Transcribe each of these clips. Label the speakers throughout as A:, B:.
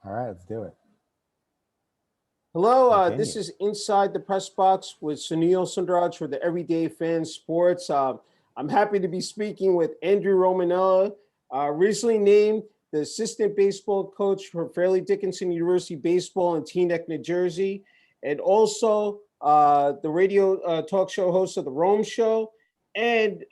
A: All right, let's do it.
B: Hello,
A: Continue.
B: this is Inside the Press Box with Sunil Sunder Raj for the Everyday Fan Sports. I'm happy to be speaking with Andrew Romanella, recently named the assistant baseball coach for Fairleigh Dickinson University Baseball in Teaneck, New Jersey, and also the radio talk show host of The Rome Show, and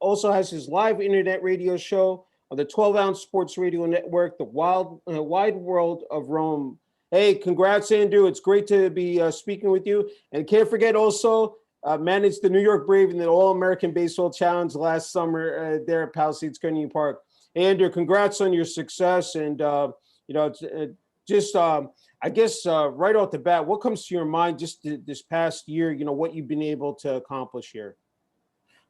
B: also has his live internet radio show on the 12-ounce sports radio network, The Wide World of Rome. Hey, congrats, Andrew. It's great to be speaking with you. And can't forget also managed the New York Brave in the All-American Baseball Challenge last summer there at Palisades Community Park. Hey, Andrew, congrats on your success. And, I guess right off the bat, what comes to your mind just this past year, what you've been able to accomplish here?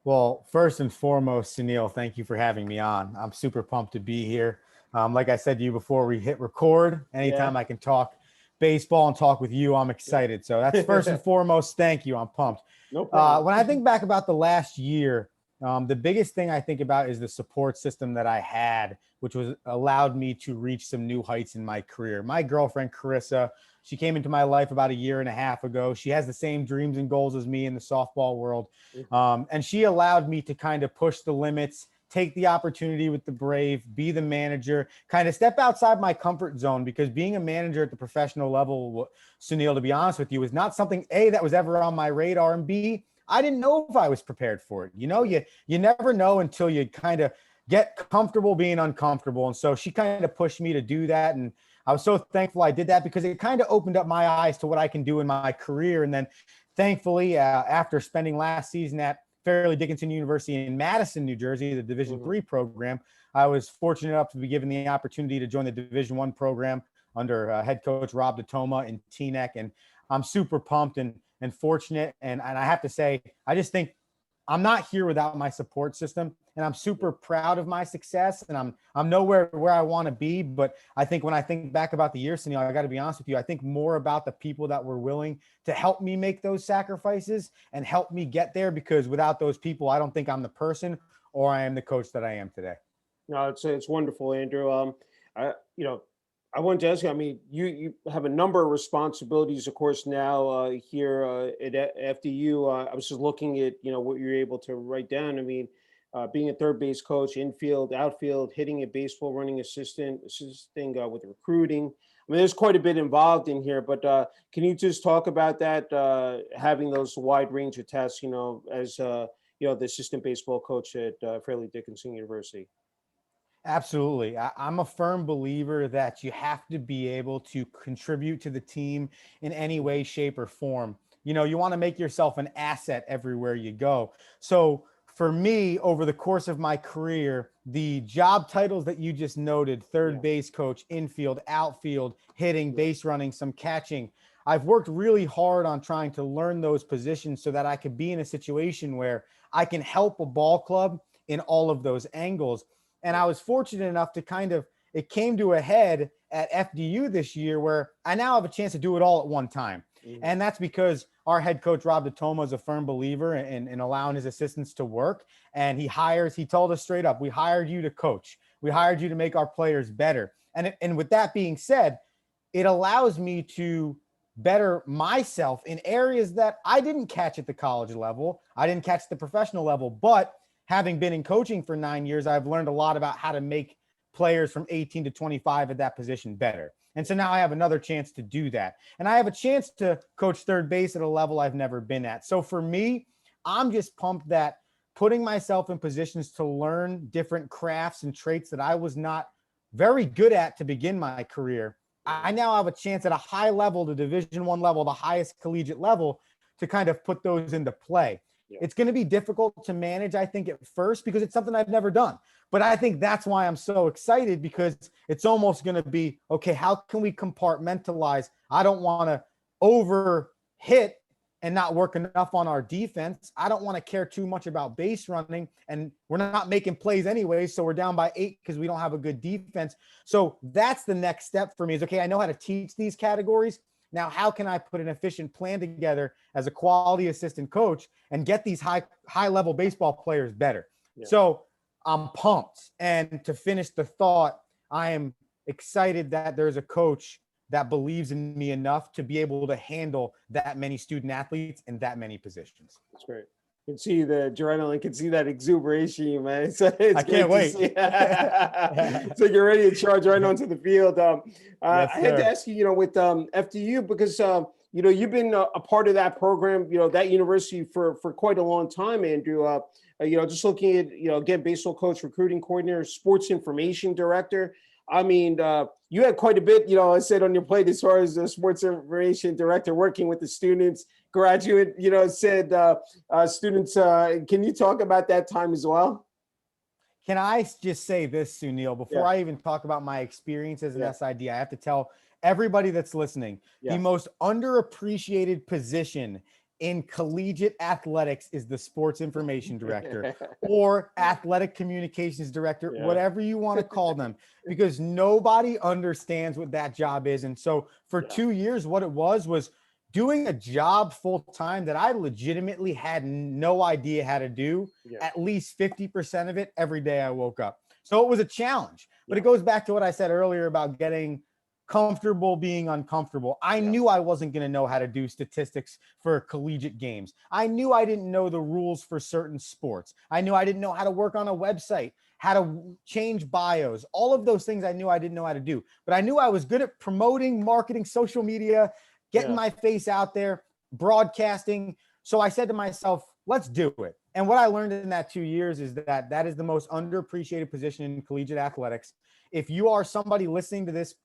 A: Well, first and foremost, Sunil, thank you for having me on. I'm super pumped to be here. Like I said to you before we hit record, anytime I can talk baseball and talk with you, I'm excited. So that's first and foremost, thank you. I'm pumped.
B: No problem.
A: When I think back about the last year, the biggest thing I think about is the support system that I had, which was allowed me to reach some new heights in my career. My girlfriend, Carissa, she came into my life about a year and a half ago. She has the same dreams and goals as me in the softball world. And she allowed me to kind of push the limits, take the opportunity with the Brave, be the manager, kind of step outside my comfort zone, because being a manager at the professional level, Sunil, to be honest with you, was not something, A, that was ever on my radar, and B, I didn't know if I was prepared for it. You never know until you kind of get comfortable being uncomfortable. And so she kind of pushed me to do that. And I was so thankful I did that, because it kind of opened up my eyes to what I can do in my career. And then thankfully, after spending last season at Fairleigh Dickinson University in Madison, New Jersey, the Division III program, I was fortunate enough to be given the opportunity to join the Division I program under head coach Rob DeToma in Teaneck. And I'm super pumped and fortunate. And I have to say, I just think I'm not here without my support system, and I'm super proud of my success, and I'm nowhere where I want to be. But I think when I think back about the year, Sunil, I got to be honest with you, I think more about the people that were willing to help me make those sacrifices and help me get there, because without those people, I don't think I'm the person or I am the coach that I am today.
B: No, it's wonderful, Andrew. I wanted to ask you, I mean, you have a number of responsibilities, of course, now here at FDU. I was just looking at, what you're able to write down. I mean, being a third base coach, infield, outfield, hitting a baseball, running assisting with recruiting. I mean, there's quite a bit involved in here, but can you just talk about that, having those wide range of tasks, as, the assistant baseball coach at Fairleigh Dickinson University?
A: Absolutely. I'm a firm believer that you have to be able to contribute to the team in any way, shape, or form. You want to make yourself an asset everywhere you go. So for me, over the course of my career, the job titles that you just noted, third base coach, infield, outfield, hitting, base running, some catching, I've worked really hard on trying to learn those positions so that I could be in a situation where I can help a ball club in all of those angles. And I was fortunate enough to it came to a head at FDU this year where I now have a chance to do it all at one time. And that's because our head coach, Rob DeToma, is a firm believer in allowing his assistants to work. And he told us straight up, we hired you to coach. We hired you to make our players better. And with that being said, it allows me to better myself in areas that I didn't catch at the college level. I didn't catch at the professional level, but having been in coaching for 9 years, I've learned a lot about how to make players from 18 to 25 at that position better. And so now I have another chance to do that. And I have a chance to coach third base at a level I've never been at. So for me, I'm just pumped that putting myself in positions to learn different crafts and traits that I was not very good at to begin my career, I now have a chance at a high level, the Division I level, the highest collegiate level, to kind of put those into play. It's going to be difficult to manage, I think, at first, because it's something I've never done. But I think that's why I'm so excited, because it's almost going to be, okay, how can we compartmentalize? I don't want to over hit and not work enough on our defense. I don't want to care too much about base running, and we're not making plays anyway. So we're down by 8 because we don't have a good defense. So that's the next step for me is, okay, I know how to teach these categories. Now, how can I put an efficient plan together as a quality assistant coach and get these high level baseball players better? So I'm pumped. And to finish the thought, I am excited that there's a coach that believes in me enough to be able to handle that many student athletes in that many positions.
B: That's great. You can see the adrenaline, can see that exuberation, man. It's
A: I can't wait.
B: So you're ready to charge right onto the field.
A: Yes,
B: I had to
A: sir.
B: ask you, with FDU, because you've been a part of that program, that university for quite a long time, Andrew. Just looking at, again, baseball coach, recruiting coordinator, sports information director. I mean, you had quite a bit, I said, on your plate as far as the sports information director, working with the students, graduate, students. Can you talk about that time as well?
A: Can I just say this, Sunil, before
B: Yeah.
A: I even talk about my experience as an
B: Yeah.
A: SID, I have to tell everybody that's listening,
B: Yeah.
A: the most underappreciated position in collegiate athletics is the sports information director or athletic communications director,
B: Yeah.
A: whatever you want to call them, because nobody understands what that job is. And so for 2 years, what it was doing a job full time that I legitimately had no idea how to do, at least 50% of it every day I woke up. So it was a challenge, but it goes back to what I said earlier about getting comfortable being uncomfortable. I knew I wasn't going to know how to do statistics for collegiate games. I knew I didn't know the rules for certain sports. I knew I didn't know how to work on a website, how to change bios, all of those things I knew I didn't know how to do. But I knew I was good at promoting, marketing, social media, getting my face out there, broadcasting. So I said to myself, let's do it. And what I learned in that 2 years is that that is the most underappreciated position in collegiate athletics. If you are somebody listening to this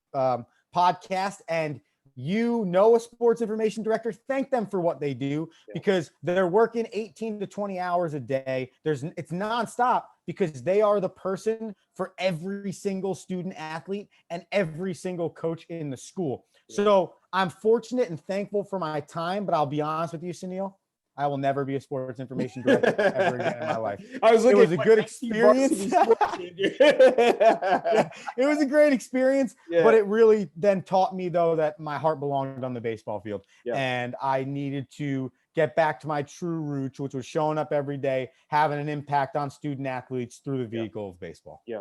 A: podcast and you know a sports information director, thank them for what they do, because they're working 18 to 20 hours a day. It's nonstop, because they are the person for every single student athlete and every single coach in the school. So I'm fortunate and thankful for my time, but I'll be honest with you, Sunil, I will never be a sports information director ever again in my life. It was a good experience. Yeah, it was a great experience, but it really then taught me, though, that my heart belonged on the baseball field, and I needed to get back to my true roots, which was showing up every day, having an impact on student athletes through the vehicle of baseball.
B: Yeah.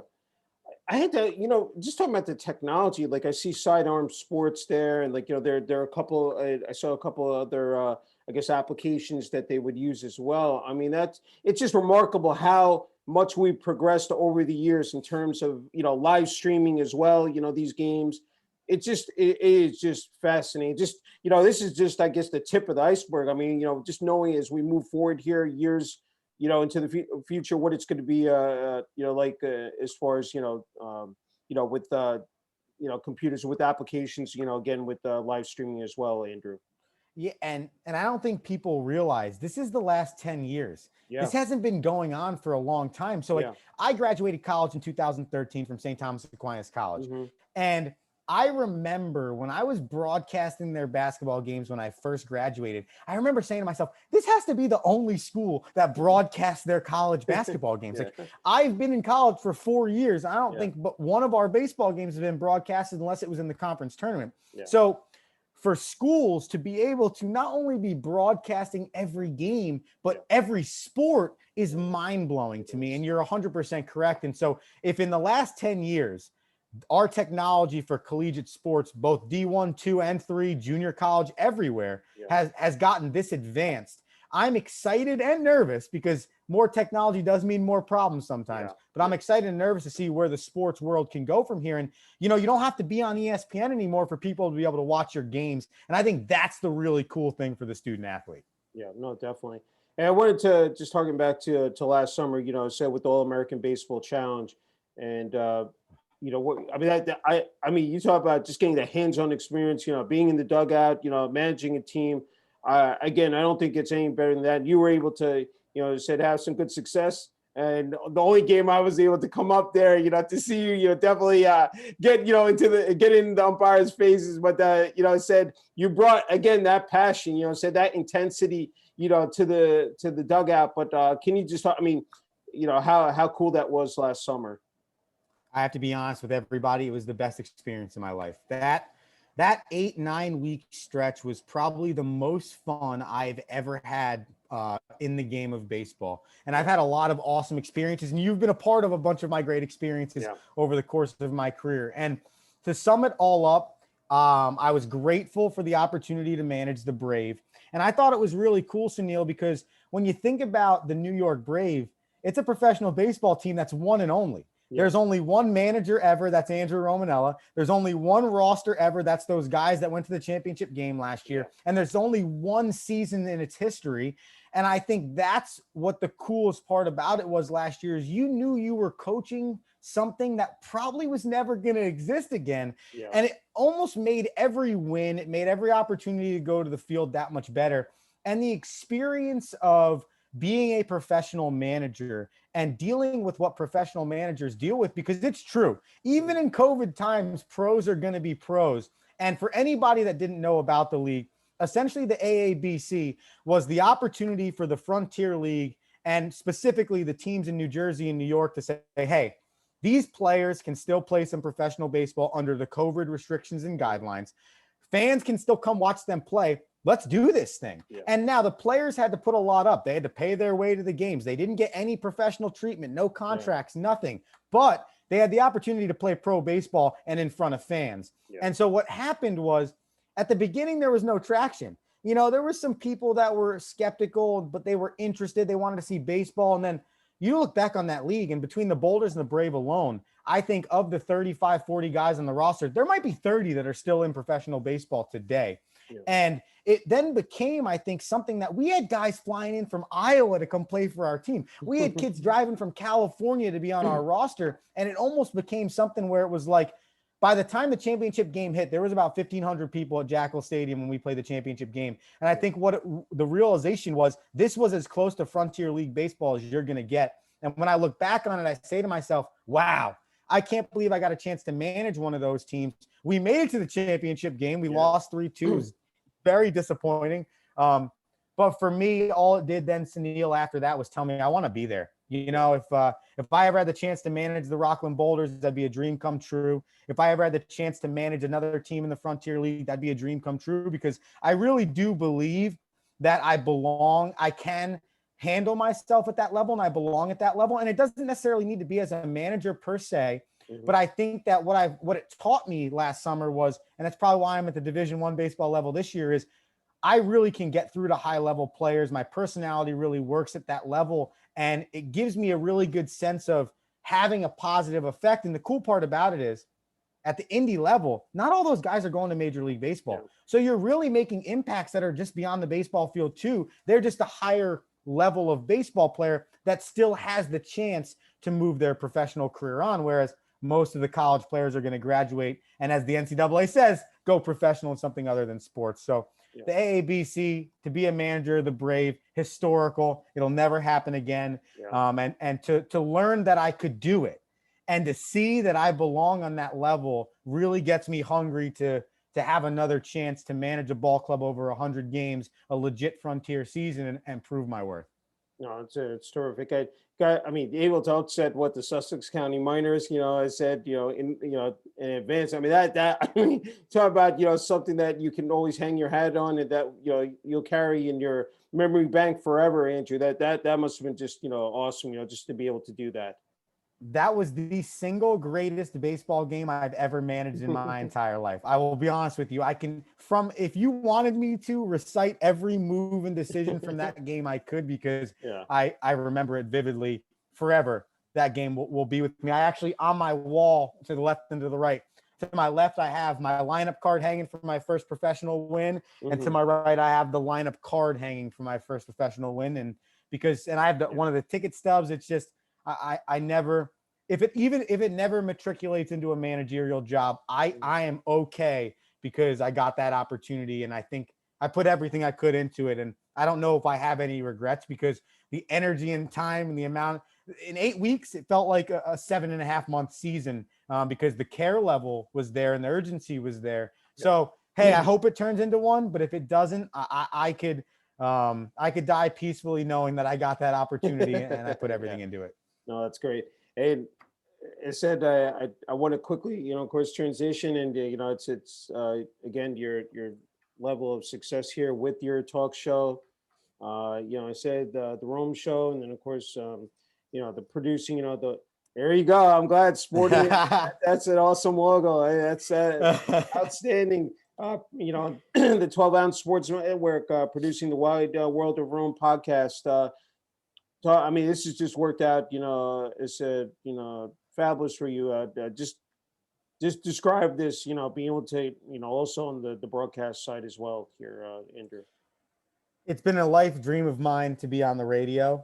B: I had to, just talking about the technology, like I see Sidearm Sports there, and like, there are a couple, I saw a couple other, I guess, applications that they would use as well. I mean, it's just remarkable how much we've progressed over the years in terms of, live streaming as well, these games. It is just fascinating. Just, this is just, I guess, the tip of the iceberg. I mean, just knowing as we move forward here, years, into the future, what it's going to be, like as far as, with, computers, with applications, again, with live streaming as well, Andrew.
A: Yeah, and I don't think people realize this is the last 10 years. This hasn't been going on for a long time. So like I graduated college in 2013 from St. Thomas Aquinas College. And I remember when I was broadcasting their basketball games when I first graduated, I remember saying to myself, this has to be the only school that broadcasts their college basketball games. Like, I've been in college for 4 years. I don't think but one of our baseball games have been broadcasted unless it was in the conference tournament. So for schools to be able to not only be broadcasting every game, but every sport is mind-blowing to me. And you're 100% correct. And so if in the last 10 years, our technology for collegiate sports, both D1, 2, and 3, junior college, everywhere, has gotten this advanced, I'm excited and nervous, because more technology does mean more problems sometimes. But I'm excited and nervous to see where the sports world can go from here. And, you don't have to be on ESPN anymore for people to be able to watch your games. And I think that's the really cool thing for the student athlete.
B: Yeah, no, definitely. And I wanted to just talking back to last summer, said with the All-American Baseball Challenge, and what I mean, I mean, you talk about just getting the hands-on experience, being in the dugout, managing a team. Again, I don't think it's any better than that. You were able to, said have some good success. And the only game I was able to come up there, to see you, definitely get, get in the umpires' faces. But, said you brought, again, that passion, said that intensity, to the dugout. But can you just talk, I mean, how cool that was last summer?
A: I have to be honest with everybody. It was the best experience in my life. That 8-9 week stretch was probably the most fun I've ever had in the game of baseball. And I've had a lot of awesome experiences, and you've been a part of a bunch of my great experiences over the course of my career. And to sum it all up, I was grateful for the opportunity to manage the Brave. And I thought it was really cool, Sunil, because when you think about the New York Brave, it's a professional baseball team that's one and only.
B: Yeah.
A: There's only one manager ever. That's Andrew Romanella. There's only one roster ever. That's those guys that went to the championship game last year.
B: Yeah.
A: And there's only one season in its history. And I think that's what the coolest part about it was last year is you knew you were coaching something that probably was never going to exist again.
B: Yeah.
A: And it almost made every win, it made every opportunity to go to the field that much better. And the experience of being a professional manager and dealing with what professional managers deal with, because it's true, even in COVID times, pros are going to be pros. And for anybody that didn't know about the league, essentially the AABC was the opportunity for the Frontier League and specifically the teams in New Jersey and New York to say, hey, these players can still play some professional baseball under the COVID restrictions and guidelines. Fans can still come watch them play. Let's do this thing.
B: Yeah.
A: And now the players had to put a lot up. They had to pay their way to the games. They didn't get any professional treatment, no contracts, nothing. But they had the opportunity to play pro baseball and in front of fans.
B: Yeah.
A: And so what happened was at the beginning, there was no traction. You know, there were some people that were skeptical, but they were interested. They wanted to see baseball. And then you look back on that league, and between the Boulders and the Brave alone, I think of the 35, 40 guys on the roster, there might be 30 that are still in professional baseball today. Yeah. And it then became, I think, something that we had guys flying in from Iowa to come play for our team. We had kids driving from California to be on our roster. And it almost became something where it was like, by the time the championship game hit, there was about 1,500 people at Jackal Stadium when we played the championship game. And I think the realization was this was as close to Frontier League baseball as you're going to get. And when I look back on it, I say to myself, wow, I can't believe I got a chance to manage one of those teams. We made it to the championship game. We lost 3-2. It was very disappointing. But for me, all it did then, Sunil, after that was tell me I want to be there. You know, if I ever had the chance to manage the Rockland Boulders, that'd be a dream come true. If I ever had the chance to manage another team in the Frontier League, that'd be a dream come true, because I really do believe that I belong. I can handle myself at that level, and I belong at that level. And it doesn't necessarily need to be as a manager per se. But I think that what it taught me last summer was, and that's probably why I'm at the Division I baseball level this year, is I really can get through to high level players. My personality really works at that level. And it gives me a really good sense of having a positive effect. And the cool part about it is at the indie level, not all those guys are going to Major League Baseball. Yeah. So you're really making impacts that are just beyond the baseball field too. They're just a higher level of baseball player that still has the chance to move their professional career on. Whereas most of the college players are going to graduate and, as the NCAA says, go professional in something other than sports. So the AABC, to be a manager, the Brave, historical, it'll never happen again. Yeah. And to learn that I could do it and to see that I belong on that level really gets me hungry to have another chance to manage a ball club over 100 games, a legit Frontier season, and prove my worth.
B: No, it's terrific. I mean, able to outset what the Sussex County Miners, I said, in advance. I mean, I mean, talk about, something that you can always hang your hat on and that, you'll carry in your memory bank forever, Andrew. That must have been just, awesome, just to be able to do that.
A: That was the single greatest baseball game I've ever managed in my entire life. I will be honest with you. If you wanted me to recite every move and decision from that game, I could, because I remember it vividly forever. That game will be with me. I actually, on my wall to the left and to the right, to my left, I have my lineup card hanging for my first professional win. And to my right, I have the lineup card hanging for my first professional win. And I have one of the ticket stubs. It's just, I never, if it never matriculates into a managerial job, I am okay, because I got that opportunity. And I think I put everything I could into it. And I don't know if I have any regrets, because the energy and time and the amount in 8 weeks, it felt like a 7.5 month season, because the care level was there and the urgency was there. So, hey, I hope it turns into one, but if it doesn't, I could die peacefully knowing that I got that opportunity and I put everything into it.
B: No, that's great. And I said, I want to quickly, of course, transition, and it's again your level of success here with your talk show. I said the Rome show, and then of course, the producing, the There you go. I'm glad Sporting. That's an awesome logo. That's outstanding. The 12-ounce Sports Network producing the Wide World of Rome podcast. So, I mean, this has just worked out. It's fabulous for you. Just describe this. Being able to, also on the broadcast side as well here, Andrew.
A: It's been a life dream of mine to be on the radio,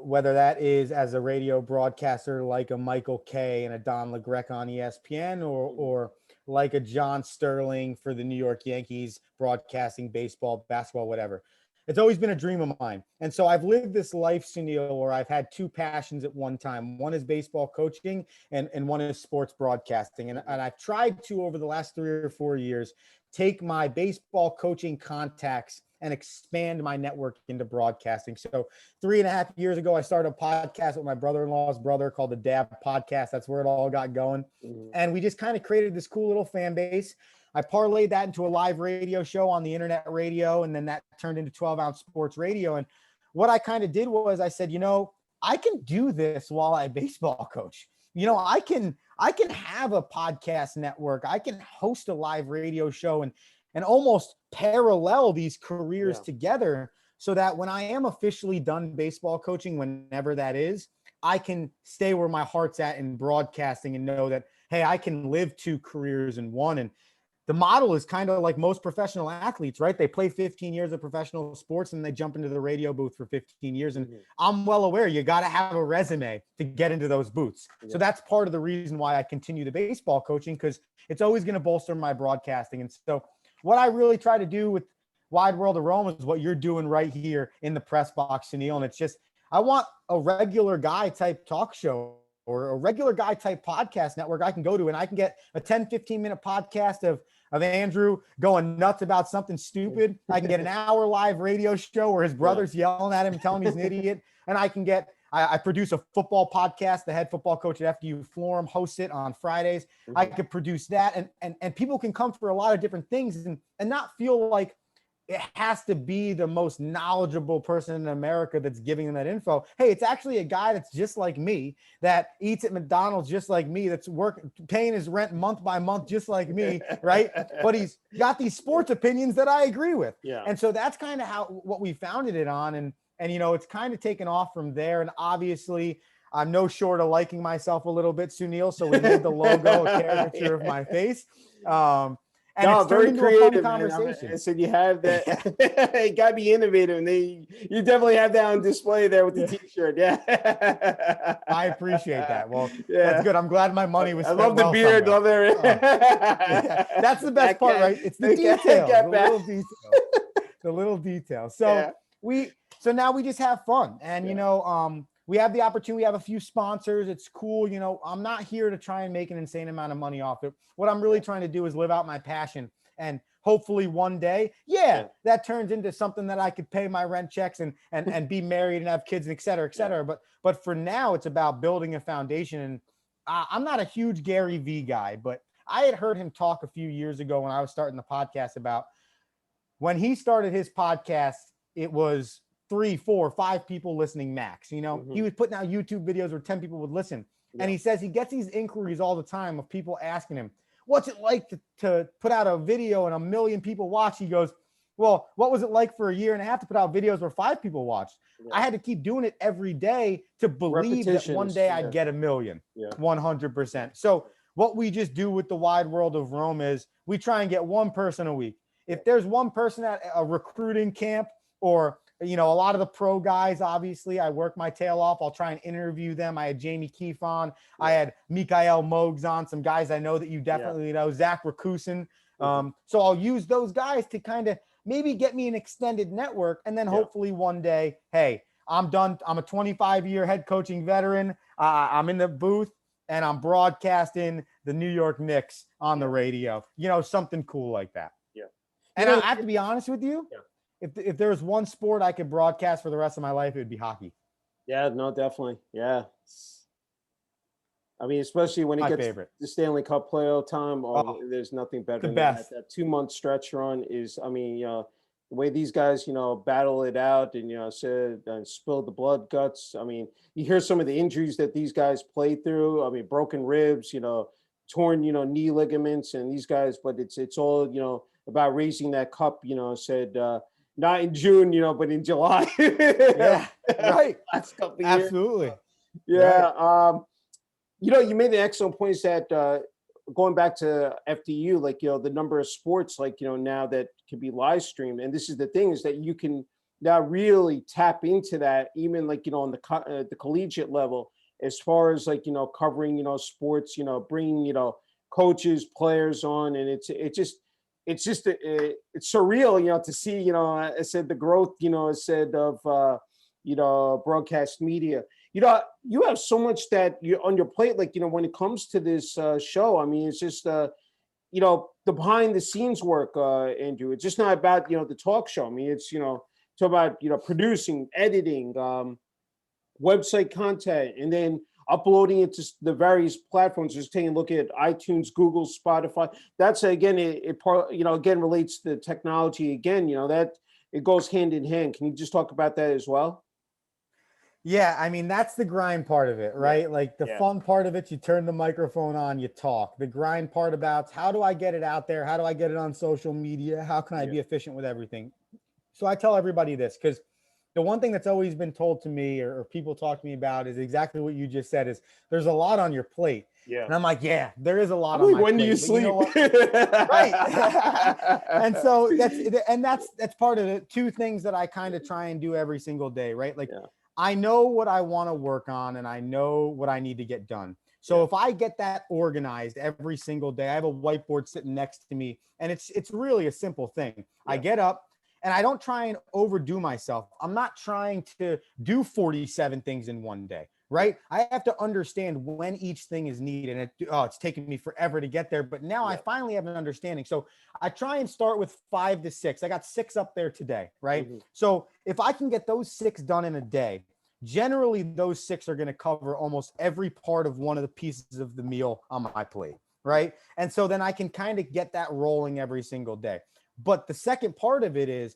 A: whether that is as a radio broadcaster like a Michael Kay and a Don LeGrec on ESPN, or like a John Sterling for the New York Yankees, broadcasting baseball, basketball, whatever. It's always been a dream of mine. And so I've lived this life, Sunil, where I've had two passions at one time. One is baseball coaching and one is sports broadcasting. And I've tried to, over the last 3 or 4 years, take my baseball coaching contacts and expand my network into broadcasting. So 3.5 years ago, I started a podcast with my brother-in-law's brother called the Dab Podcast. That's where it all got going. Mm-hmm. And we just kind of created this cool little fan base. I parlayed that into a live radio show on the internet radio, and then that turned into 12-ounce sports radio. And what I kind of did was I said, I can do this while I baseball coach. I can have a podcast network. I can host a live radio show and almost parallel these careers together, so that when I am officially done baseball coaching, whenever that is, I can stay where my heart's at in broadcasting and know that, hey, I can live 2 careers in one. And the model is kind of like most professional athletes, right? They play 15 years of professional sports and they jump into the radio booth for 15 years. And I'm well aware you got to have a resume to get into those booths. Yeah. So that's part of the reason why I continue the baseball coaching, because it's always going to bolster my broadcasting. And so what I really try to do with Wide World of Rome is what you're doing right here in the press box, Sunil. And it's just, I want a regular guy type talk show or a regular guy type podcast network I can go to, and I can get a 10, 15-minute podcast of Andrew going nuts about something stupid. I can get an hour live radio show where his brother's yelling at him, telling him he's an idiot. And I can get, I produce a football podcast. The head football coach at FDU Forum hosts it on Fridays. I could produce that, and people can come for a lot of different things and not feel like it has to be the most knowledgeable person in America that's giving them that info. Hey, it's actually a guy that's just like me, that eats at McDonald's just like me, that's paying his rent month by month just like me, right? But he's got these sports opinions that I agree with. Yeah. And so that's kind of what we founded it on. And it's kind of taken off from there. And obviously, I'm no short of liking myself a little bit, Sunil. So we made the logo a caricature of my face. And it's very creative, conversation.
B: I said you have that. You got to be innovative, and you definitely have that on display there with the T-shirt. Yeah,
A: I appreciate that. Well, that's good. I'm glad my money was.
B: I love the beard. Love it.
A: That's the best part, right? It's the details, the little details. So so now we just have fun, and we have the opportunity. We have a few sponsors. It's cool. I'm not here to try and make an insane amount of money off it. What I'm really trying to do is live out my passion, and hopefully one day, that turns into something that I could pay my rent checks and be married and have kids and et cetera, et cetera. But for now, it's about building a foundation. And I'm not a huge Gary Vee guy, but I had heard him talk a few years ago when I was starting the podcast about when he started his podcast, it was 3, 4, 5 people listening max. He was putting out YouTube videos where 10 people would listen. And he says he gets these inquiries all the time of people asking him, what's it like to put out a video and 1 million people watch? He goes, well, what was it like for a year and a half to put out videos where 5 people watched? I had to keep doing it every day to believe that one day I'd get 1 million, 100%. So what we just do with the Wide World of Rome is we try and get one person a week. If there's one person at a recruiting camp, or a lot of the pro guys, obviously, I work my tail off. I'll try and interview them. I had Jamie Keefe on. I had Mikael Mogs on, some guys I know that you definitely know, Zach Rakusin. So I'll use those guys to kind of maybe get me an extended network. And then hopefully one day, hey, I'm done. I'm a 25-year head coaching veteran. I'm in the booth and I'm broadcasting the New York Knicks on the radio, something cool like that. Yeah. And I have to be honest with you. Yeah. If there was one sport I could broadcast for the rest of my life, it would be hockey.
B: Yeah, no, definitely. Yeah. I mean, especially when it gets the Stanley Cup playoff time, there's nothing better than that. That 2-month stretch run is, the way these guys, battle it out and, said, spill the blood guts. I mean, you hear some of the injuries that these guys play through. I mean, broken ribs, torn, knee ligaments and these guys, but it's all, about raising that cup, said, not in June, but in July.
A: Yeah, right.
B: Last couple of years.
A: Absolutely.
B: Yeah.
A: Right.
B: You made an excellent point that going back to FDU, like, the number of sports, like, now that can be live streamed. And this is the thing is that you can now really tap into that, even like, on the collegiate level, as far as like, covering, sports, bringing, coaches, players on. And it's surreal, to see, I said the growth, I said of, broadcast media. You have so much that you on your plate, like, when it comes to this show. I mean, it's just, the behind the scenes work, Andrew. It's just not about, the talk show. I mean, it's, talk about, producing, editing, website content, and then uploading it to the various platforms. Just taking a look at iTunes, Google, Spotify. That's again, it again relates to technology. Again, that it goes hand in hand. Can you just talk about that as well?
A: Yeah, I mean, that's the grind part of it, right? Like the fun part of it, you turn the microphone on, you talk. The grind part about how do I get it out there? How do I get it on social media? How can I be efficient with everything? So I tell everybody this, because the one thing that's always been told to me or people talk to me about is exactly what you just said, is there's a lot on your plate.
B: Yeah.
A: And I'm like, yeah, there is a lot on my plate.
B: When do you sleep?
A: You know right. And so that's part of the two things that I kind of try and do every single day, right? Like, I know what I want to work on and I know what I need to get done. So if I get that organized every single day, I have a whiteboard sitting next to me, and it's really a simple thing. I get up and I don't try and overdo myself. I'm not trying to do 47 things in one day, right? I have to understand when each thing is needed. And it's taken me forever to get there, but now I finally have an understanding. So I try and start with 5 to 6. I got 6 up there today, right? Mm-hmm. So if I can get those 6 done in a day, generally those 6 are going to cover almost every part of one of the pieces of the meal on my plate, right? And so then I can kind of get that rolling every single day. But the second part of it is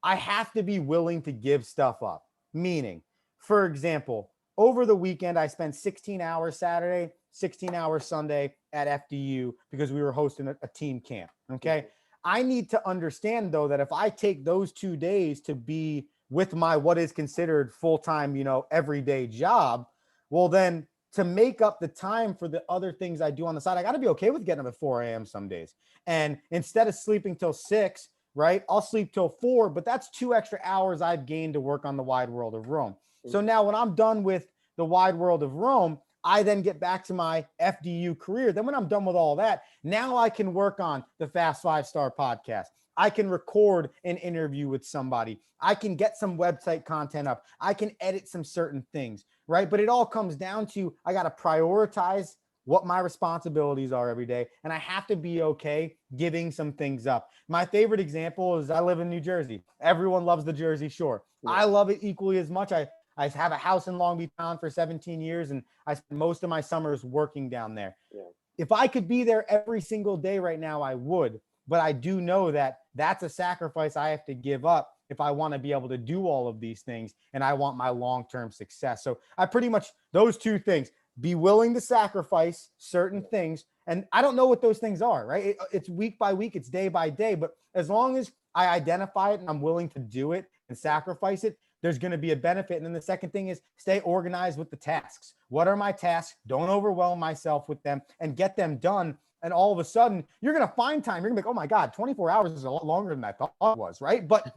A: I have to be willing to give stuff up. Meaning, for example, over the weekend, I spent 16 hours Saturday, 16 hours Sunday at FDU because we were hosting a team camp, okay? I need to understand, though, that if I take those 2 days to be with my what is considered full-time, everyday job, well, then to make up the time for the other things I do on the side, I got to be okay with getting up at 4 a.m. some days. And instead of sleeping till 6, right, I'll sleep till 4, but that's 2 extra hours I've gained to work on the Wide World of Rome. So now when I'm done with the Wide World of Rome, I then get back to my FDU career. Then when I'm done with all that, now I can work on the Fast 5-Star podcast. I can record an interview with somebody. I can get some website content up. I can edit some certain things, right? But it all comes down to, I got to prioritize what my responsibilities are every day. And I have to be okay giving some things up. My favorite example is I live in New Jersey. Everyone loves the Jersey Shore. I love it equally as much. I have a house in Long Beach for 17 years, and I spend most of my summers working down there. If I could be there every single day right now, I would. But I do know that that's a sacrifice I have to give up if I want to be able to do all of these things and I want my long-term success. So I pretty much, those 2 things, be willing to sacrifice certain things. And I don't know what those things are, right? It's week by week, it's day by day. But as long as I identify it and I'm willing to do it and sacrifice it, there's going to be a benefit. And then the second thing is stay organized with the tasks. What are my tasks? Don't overwhelm myself with them and get them done. And all of a sudden, you're going to find time. You're going to be like, oh my God, 24 hours is a lot longer than I thought it was, right? But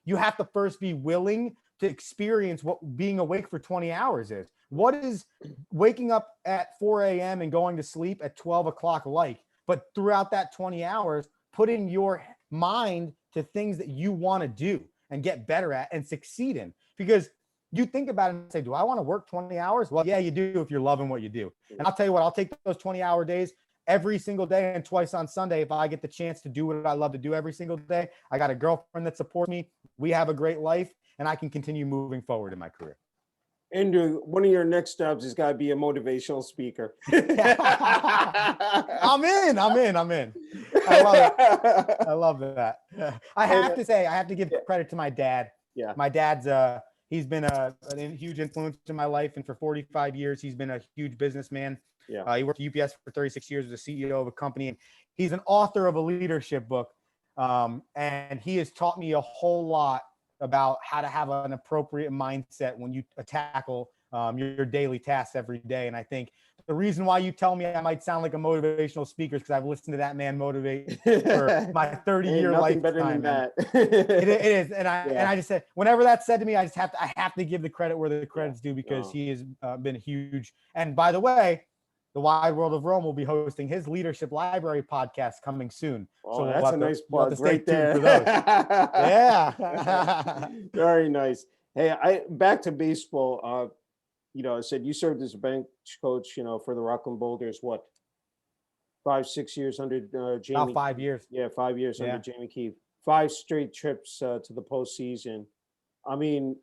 A: you have to first be willing to experience what being awake for 20 hours is. What is waking up at 4 a.m. and going to sleep at 12 o'clock like? But throughout that 20 hours, putting your mind to things that you want to do and get better at and succeed in. Because you think about it and say, do I want to work 20 hours? Well, yeah, you do if you're loving what you do. And I'll tell you what, I'll take those 20-hour days every single day and twice on Sunday if I get the chance to do what I love to do every single day. I got a girlfriend that supports me. We have a great life, and I can continue moving forward in my career.
B: Andrew, one of your next jobs has got to be a motivational speaker.
A: I'm in. I love it. I love that. I have to say, I have to give credit to my dad.
B: Yeah.
A: My dad's he's been a huge influence in my life, and for 45 years, he's been a huge businessman.
B: Yeah.
A: He worked at UPS for 36 years as a CEO of a company, and he's an author of a leadership book. And he has taught me a whole lot about how to have an appropriate mindset when you tackle your daily tasks every day. And I think the reason why you tell me I might sound like a motivational speaker is because I've listened to that man motivate for my 30-year lifetime.
B: Better than that.
A: It is. And I just said, whenever that's said to me, I have to give the credit where the credit's due, because he has been huge. And by the way, the Wide World of Rome will be hosting his Leadership Library podcast coming soon.
B: Oh,
A: so
B: that's a nice plug right there.
A: For those. Yeah.
B: Very nice. Hey, back to baseball. I said you served as a bench coach, for the Rockland Boulders, 5-6 years under Jamie?
A: About 5 years.
B: Yeah, 5 years under Jamie Keefe. 5 straight trips to the postseason. I mean,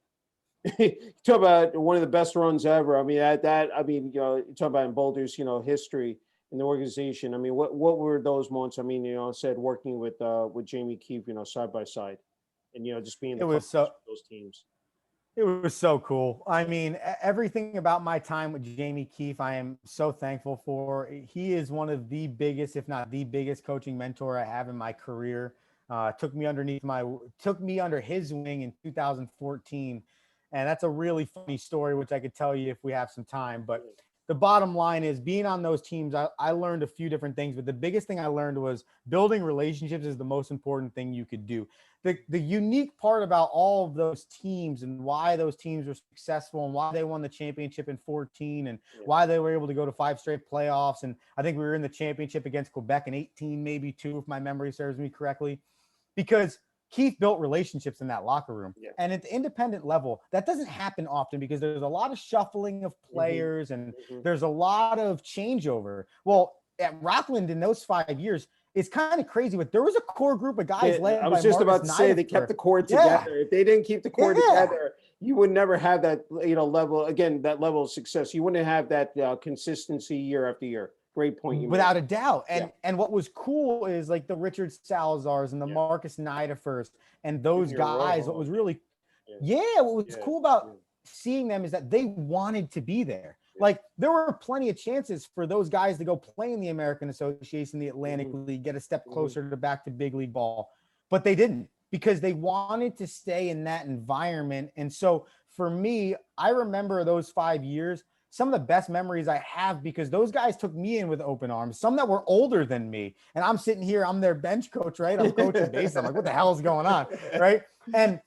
B: you talk about one of the best runs ever. I mean, you talk about in Boulders, history in the organization. I mean, what were those moments? I mean, said working with Jamie Keefe, just by side, and just being those teams.
A: It was so cool. I mean, everything about my time with Jamie Keefe, I am so thankful for. He is one of the biggest, if not the biggest, coaching mentor I have in my career. Took me under his wing in 2014. And that's a really funny story, which I could tell you if we have some time. But the bottom line is, being on those teams, I learned a few different things. But the biggest thing I learned was building relationships is the most important thing you could do. The unique part about all of those teams and why those teams were successful and why they won the championship in 14 and why they were able to go to 5 straight playoffs. And I think we were in the championship against Quebec in 18, maybe 2, if my memory serves me correctly, because Keith built relationships in that locker room. Yeah. And at the independent level, that doesn't happen often because there's a lot of shuffling of players and there's a lot of changeover. Well, at Rockland in those 5 years, it's kind of crazy, but there was a core group of guys led by
B: I was just
A: Marcus
B: about to say they kept the core together. If they didn't keep the core together, you would never have that level, again, that level of success. You wouldn't have that consistency year after year. Great point.
A: Without a doubt. And what was cool is like the Richard Salazars and the Marcus Nidefers and those guys. What was really, what was cool about seeing them is that they wanted to be there. Like there were plenty of chances for those guys to go play in the American Association, the Atlantic League, get a step closer to back to big league ball, but they didn't, because they wanted to stay in that environment. And so for me, I remember those 5 years, some of the best memories I have, because those guys took me in with open arms, some that were older than me. And I'm sitting here, I'm their bench coach, right? I'm coaching base. I'm like, what the hell is going on? Right. And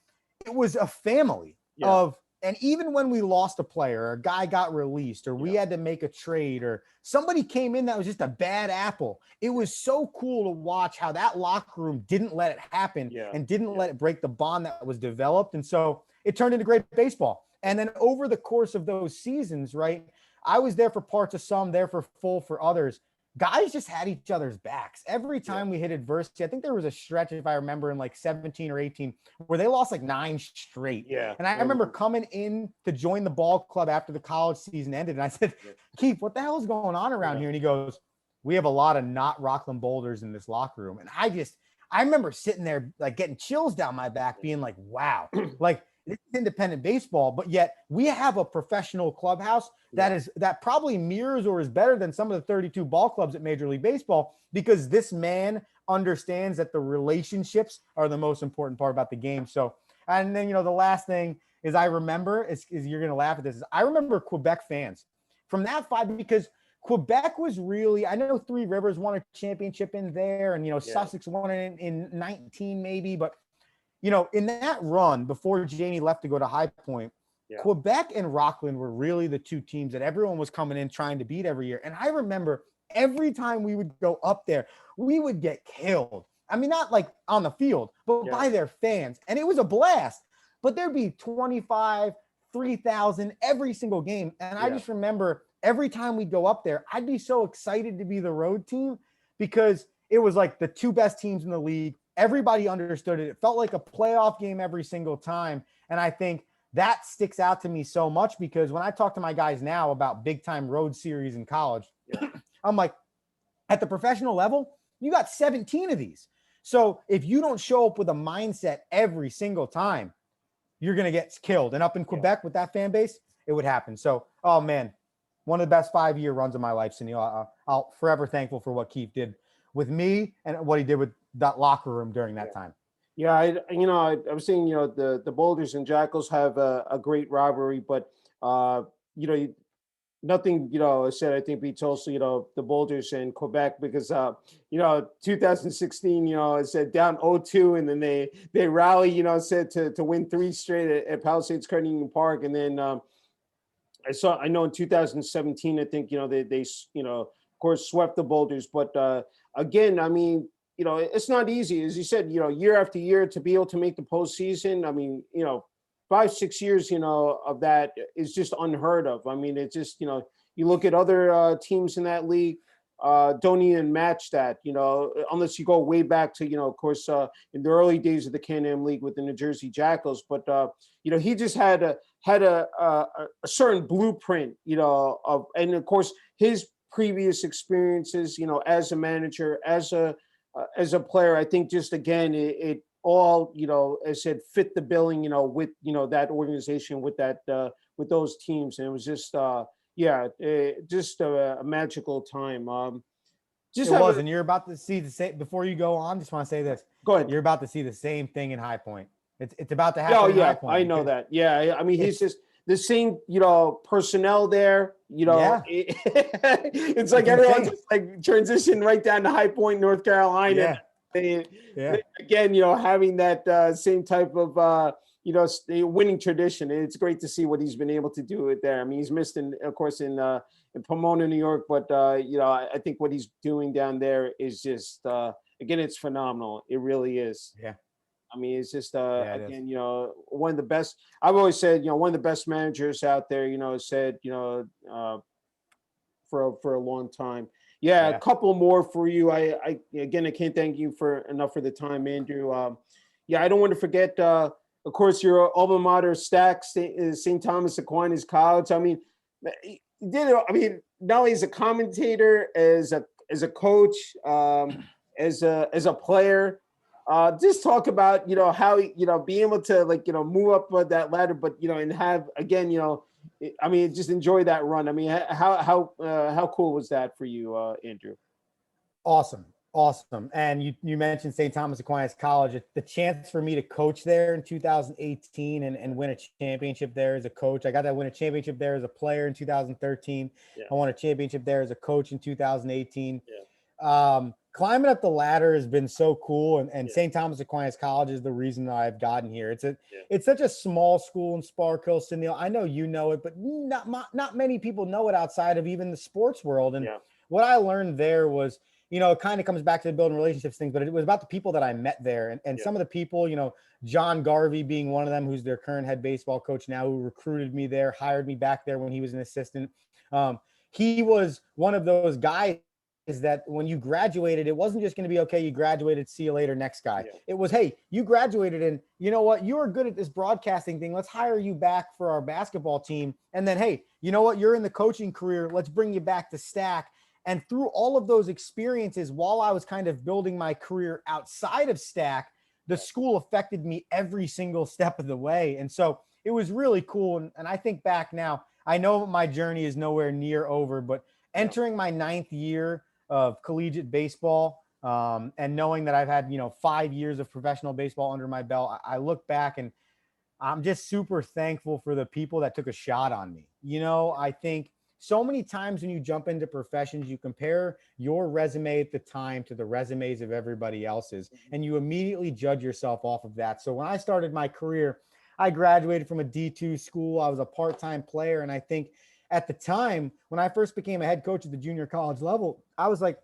A: it was a family of, and even when we lost a player, or a guy got released, or we had to make a trade, or somebody came in that was just a bad apple, it was so cool to watch how that locker room didn't let it happen and didn't let it break the bond that was developed. And so it turned into great baseball. And then over the course of those seasons, right, I was there for parts of some, there for full for others. Guys just had each other's backs. Every time we hit adversity, I think there was a stretch, if I remember, in like 17 or 18, where they lost like 9 straight. And I remember coming in to join the ball club after the college season ended. And I said, Keith, what the hell is going on around here? And he goes, we have a lot of not Rockland Boulders in this locker room. And I remember sitting there, like getting chills down my back, being like, wow, like, it's independent baseball, but yet we have a professional clubhouse that probably mirrors or is better than some of the 32 ball clubs at Major League Baseball, because this man understands that the relationships are the most important part about the game. So, and then, the last thing is I remember, is you're going to laugh at this, is I remember Quebec fans from that 5, because Quebec was really, I know Three Rivers won a championship in there, and, Sussex won it in 19 maybe, but in that run before Jamie left to go to High Point, Quebec and Rockland were really the 2 teams that everyone was coming in trying to beat every year. And I remember every time we would go up there, we would get killed. I mean, not like on the field, but by their fans. And it was a blast. But there'd be 25, 3,000 every single game. And I just remember every time we'd go up there, I'd be so excited to be the road team, because it was like the 2 best teams in the league. Everybody understood it. It felt like a playoff game every single time. And I think that sticks out to me so much, because when I talk to my guys now about big time road series in college, I'm like, at the professional level, You got 17 of these. So if you don't show up with a mindset every single time, you're going to get killed. And up in Quebec with that fan base, it would happen. So, oh man, one of the best 5-year runs of my life, Sunil. I'll forever thankful for what Keith did with me and what he did with that locker room during that time.
B: Yeah, I was saying, the Boulders and Jackals have a great rivalry, but nothing, said I think beats also, the Boulders and Quebec because 2016, it said down 0-2 and then they rally, said to win 3 straight at Palisades Credit Union Park, and then I know in 2017, I think, they of course swept the Boulders, but again, I mean, it's not easy, as you said, year after year to be able to make the postseason. I mean, 5-6 years, of that is just unheard of. I mean, it's just, you look at other teams in that league, don't even match that, unless you go way back to, of course, in the early days of the Can-Am League with the New Jersey Jackals. But, he just had a certain blueprint, and of course, his previous experiences, as a manager, as a player. I think just, again, it all, as I said, fit the billing, with, that organization, with that, with those teams. And it was just, just a magical time.
A: And you're about to see the same, before you go on, just want to say this.
B: Go ahead.
A: You're about to see the same thing in High Point. It's about to happen in High Point.
B: I know that. Yeah. I mean, he's just the same, personnel there, it's like everyone just like transitioned right down to High Point, North Carolina. Again, having that same type of, winning tradition. And it's great to see what he's been able to do there. I mean, he's missed in Pomona, New York, but, I think what he's doing down there is just, again, it's phenomenal. It really is.
A: Yeah.
B: I mean, it's just, again, one of the best, I've always said, one of the best managers out there, said, for a long time. Yeah, a couple more for you. I can't thank you enough for the time, Andrew. I don't want to forget, of course, your alma mater, Stack, St. Thomas Aquinas College. I mean, not only as a commentator, as a coach, as a player. Just talk about, how, being able to move up that ladder, but, and have, again, just enjoy that run. I mean, how cool was that for you, Andrew?
A: Awesome. And you mentioned St. Thomas Aquinas College. The chance for me to coach there in 2018 and win a championship there as a coach. I got to win a championship there as a player in 2013. I won a championship there as a coach in 2018. Climbing up the ladder has been so cool, and St. Thomas Aquinas College is the reason that I've gotten here. It's such a small school in Sparkill, Sunil. I know you know it, but not many people know it outside of even the sports world. And what I learned there was, it kind of comes back to the building relationships thing, but it was about the people that I met there, and some of the people, John Garvey being one of them, who's their current head baseball coach now, who recruited me there, hired me back there when he was an assistant. He was one of those guys is that when you graduated, it wasn't just going to be, okay, you graduated, see you later, next guy. It was, hey, you graduated and you know what? You are good at this broadcasting thing. Let's hire you back for our basketball team. And then, hey, you know what? You're in the coaching career. Let's bring you back to Stack. And through all of those experiences, while I was kind of building my career outside of Stack, the school affected me every single step of the way. And so it was really cool. And I think back now, I know my journey is nowhere near over, but entering my 9th year of collegiate baseball, and knowing that I've had, 5 years of professional baseball under my belt, I look back and I'm just super thankful for the people that took a shot on me. I think so many times when you jump into professions, you compare your resume at the time to the resumes of everybody else's, and you immediately judge yourself off of that. So when I started my career, I graduated from a D2 school. I was a part-time player. And I think at the time when I first became a head coach at the junior college level, I was like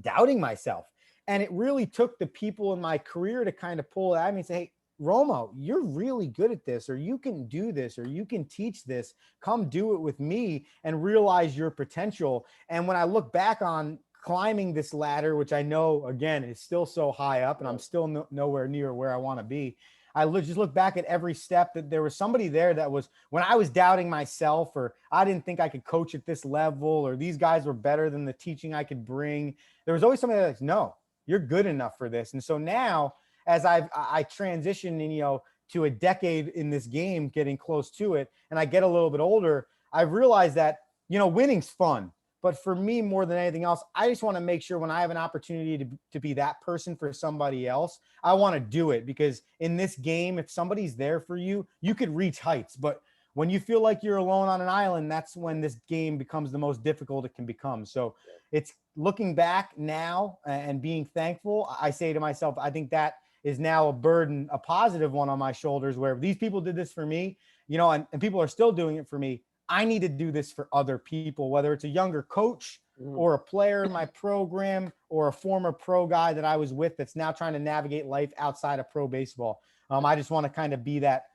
A: doubting myself. And it really took the people in my career to kind of pull at me and say, hey, Romo, you're really good at this, or you can do this, or you can teach this. Come do it with me and realize your potential. And when I look back on climbing this ladder, which I know, again, is still so high up and I'm still nowhere near where I want to be, just look back at every step that there was somebody there that was, when I was doubting myself, or I didn't think I could coach at this level, or these guys were better than the teaching I could bring. There was always somebody that's, no, you're good enough for this. And so now, as I transition and, to a decade in this game, getting close to it, and I get a little bit older, I've realized that, winning's fun. But for me, more than anything else, I just want to make sure when I have an opportunity to be that person for somebody else, I want to do it, because in this game, if somebody's there for you, you could reach heights. But when you feel like you're alone on an island, that's when this game becomes the most difficult it can become. So it's looking back now and being thankful. I say to myself, I think that is now a burden, a positive one on my shoulders, where these people did this for me, and people are still doing it for me. I need to do this for other people, whether it's a younger coach or a player in my program or a former pro guy that I was with that's now trying to navigate life outside of pro baseball. I just want to kind of be that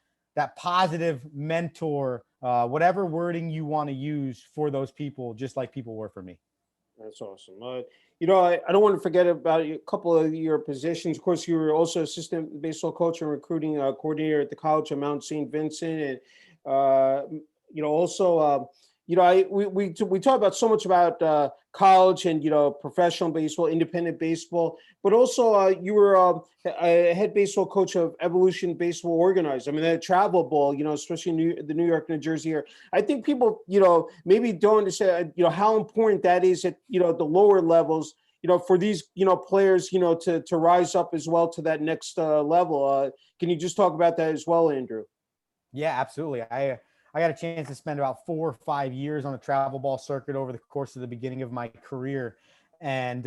A: positive mentor, whatever wording you want to use for those people, just like people were for me.
B: That's awesome. I don't want to forget about a couple of your positions. Of course, you were also assistant baseball coach and recruiting coordinator at the College of Mount St. Vincent, and also, we talk about so much about college and professional baseball, independent baseball, but also you were a head baseball coach of Evolution Baseball Organized. I mean, that travel ball, especially the New York, New Jersey here. I think people, maybe don't understand, how important that is at the lower levels. For these, players, to rise up as well to that next level. Can you just talk about that as well, Andrew?
A: Yeah, absolutely. I got a chance to spend about 4 or 5 years on the travel ball circuit over the course of the beginning of my career. And,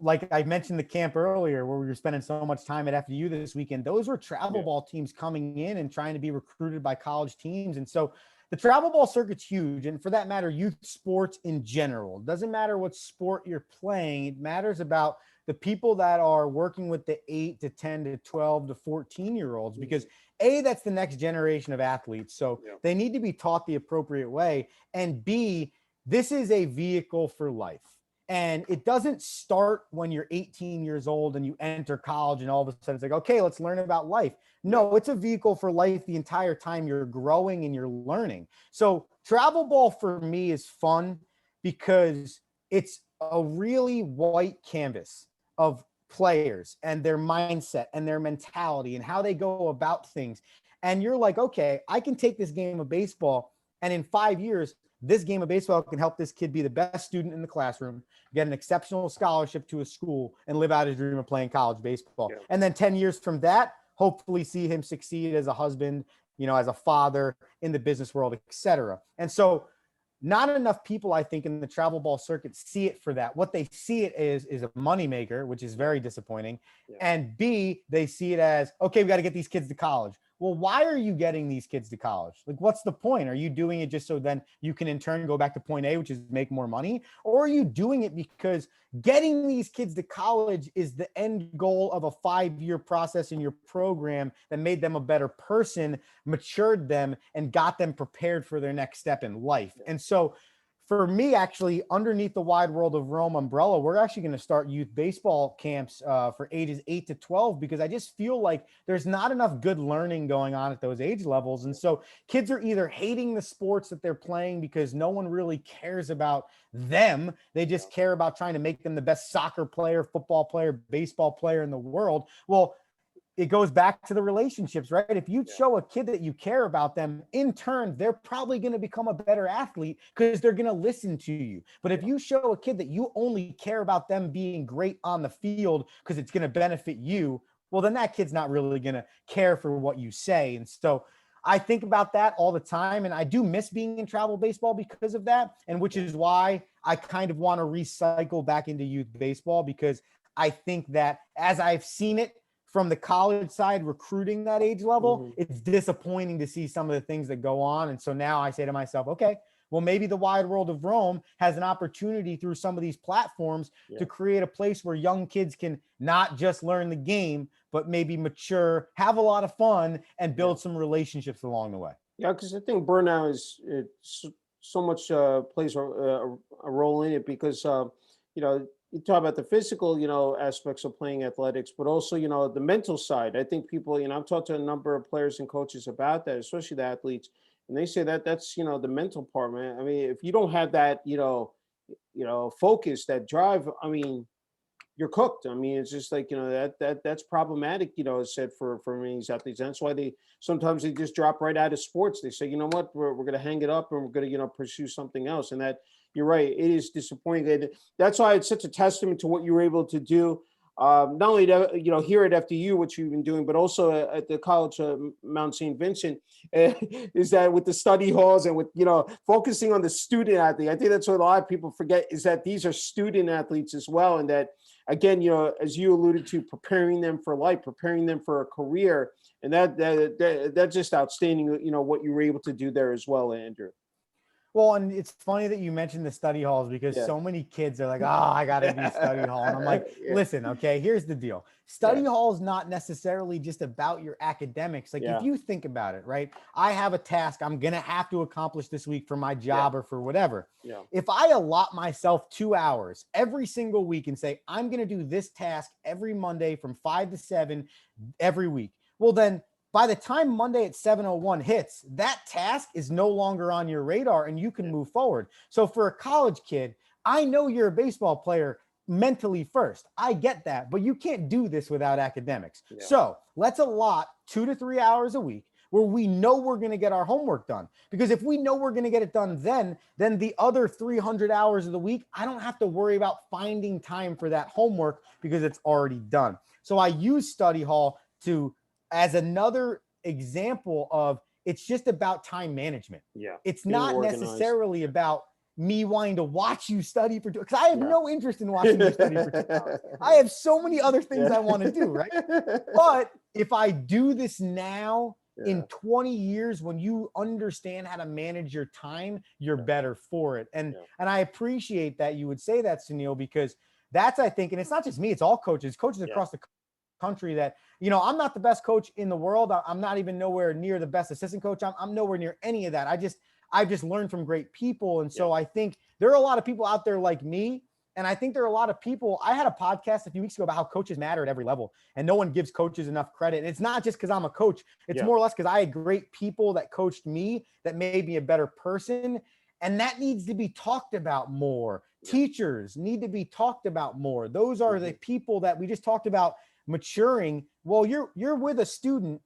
A: like I mentioned the camp earlier, where we were spending so much time at FDU this weekend, those were travel ball teams coming in and trying to be recruited by college teams. And so the travel ball circuit's huge. And for that matter, youth sports in general, doesn't matter what sport you're playing. It matters about the people that are working with the 8 to 10 to 12 to 14-year-olds, because that's the next generation of athletes. So they need to be taught the appropriate way. And B, this is a vehicle for life. And it doesn't start when you're 18 years old and you enter college and all of a sudden it's like, okay, let's learn about life. No, it's a vehicle for life the entire time you're growing and you're learning. So travel ball for me is fun because it's a really white canvas of players and their mindset and their mentality and how they go about things. And you're like, okay, I can take this game of baseball, and in 5 years, this game of baseball can help this kid be the best student in the classroom, get an exceptional scholarship to a school, and live out his dream of playing college baseball. And then 10 years from that, hopefully see him succeed as a husband, as a father, in the business world, etc. And so not enough people, I think, in the travel ball circuit see it for that. What they see it is a moneymaker, which is very disappointing. And B, they see it as, okay, we got to get these kids to college. Well, why are you getting these kids to college? Like, what's the point? Are you doing it just so then you can in turn go back to point A, which is make more money? Or are you doing it because getting these kids to college is the end goal of a 5-year process in your program that made them a better person, matured them, and got them prepared for their next step in life? And so for me, actually, underneath the Wide World of Rome umbrella, we're actually going to start youth baseball camps for ages 8 to 12, because I just feel like there's not enough good learning going on at those age levels. And so kids are either hating the sports that they're playing because no one really cares about them. They just care about trying to make them the best soccer player, football player, baseball player in the world. Well, it goes back to the relationships, right? If you show a kid that you care about them, in turn, they're probably going to become a better athlete because they're going to listen to you. But if you show a kid that you only care about them being great on the field because it's going to benefit you, well, then that kid's not really going to care for what you say. And so I think about that all the time. And I do miss being in travel baseball because of that. And which is why I kind of want to recycle back into youth baseball, because I think that as I've seen it from the college side, recruiting that age level, it's disappointing to see some of the things that go on. And so now I say to myself, okay, well, maybe the Wide World of Rome has an opportunity through some of these platforms to create a place where young kids can not just learn the game, but maybe mature, have a lot of fun, and build some relationships along the way.
B: Yeah, because I think burnout is so much plays a role in it, because you talk about the physical, aspects of playing athletics, but also, the mental side. I think people, I've talked to a number of players and coaches about that, especially the athletes, and they say that that's, the mental part, man. I mean, if you don't have that, focus, that drive, I mean, you're cooked. I mean, it's just like, that's problematic, as said for many of these athletes. And that's why they sometimes they just drop right out of sports. They say, you know what, we're gonna hang it up and we're gonna, pursue something else. And that you're right, it is disappointing. That's why it's such a testament to what you were able to do. Not only to, here at FDU, what you've been doing, but also at the College of Mount St. Vincent, is that with the study halls and with, focusing on the student athlete. I think that's what a lot of people forget, is that these are student athletes as well. And that, again, as you alluded to, preparing them for life, preparing them for a career. And that's just outstanding, what you were able to do there as well, Andrew.
A: Well, and it's funny that you mentioned the study halls, because
B: Yeah.
A: so many kids are like, oh, I got to do study hall. And I'm like,
B: Yeah.
A: listen, okay, here's the deal. Study hall is not necessarily just about your academics. Like, if you think about it, right? I have a task I'm going to have to accomplish this week for my job or for whatever.
B: Yeah.
A: If I allot myself 2 hours every single week and say, I'm going to do this task every Monday from 5 to 7 every week, well, then by the time Monday at 7:01 hits, that task is no longer on your radar and you can move forward. So for a college kid, I know you're a baseball player mentally first. I get that, but you can't do this without academics.
B: Yeah.
A: So let's allot 2 to 3 hours a week where we know we're going to get our homework done. Because if we know we're going to get it done, then the other 300 hours of the week, I don't have to worry about finding time for that homework because it's already done. So I use study hall as another example of, it's just about time management.
B: Yeah.
A: It's not necessarily about me wanting to watch you study for 2 hours, because I have no interest in watching you study for 2 hours. I have so many other things I want to do, right? But if I do this now, in 20 years, when you understand how to manage your time, you're better for it. And I appreciate that you would say that, Sunil, because that's, I think, and it's not just me, it's all coaches across the country that, I'm not the best coach in the world. I'm not even nowhere near the best assistant coach. I'm nowhere near any of that. I've just learned from great people. And so I think there are a lot of people out there like me. And I think there are a lot of people. I had a podcast a few weeks ago about how coaches matter at every level, and no one gives coaches enough credit. And it's not just because I'm a coach. It's more or less because I had great people that coached me that made me a better person. And that needs to be talked about more. Teachers need to be talked about more. Those are the people that we just talked about maturing. Well, you're with a student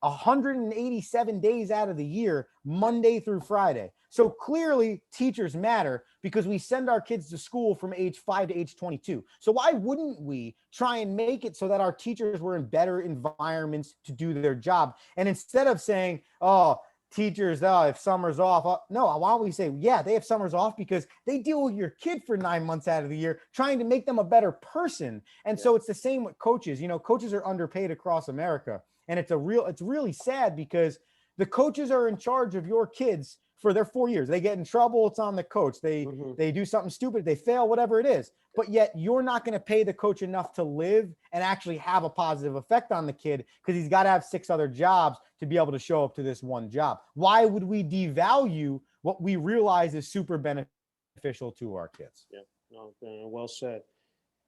A: 187 days out of the year, Monday through Friday. So clearly teachers matter, because we send our kids to school from age 5 to age 22. So why wouldn't we try and make it so that our teachers were in better environments to do their job? And instead of saying, oh, teachers, if summer's off, no, why don't we say, they have summers off because they deal with your kid for 9 months out of the year, trying to make them a better person. And so it's the same with coaches. Coaches are underpaid across America. And it's really sad, because the coaches are in charge of your kids for their 4 years. They get in trouble, it's on the coach. They do something stupid, they fail, whatever it is. But yet you're not going to pay the coach enough to live and actually have a positive effect on the kid, because he's got to have 6 other jobs to be able to show up to this one job. Why would we devalue what we realize is super beneficial to our kids?
B: Yeah, no, well said.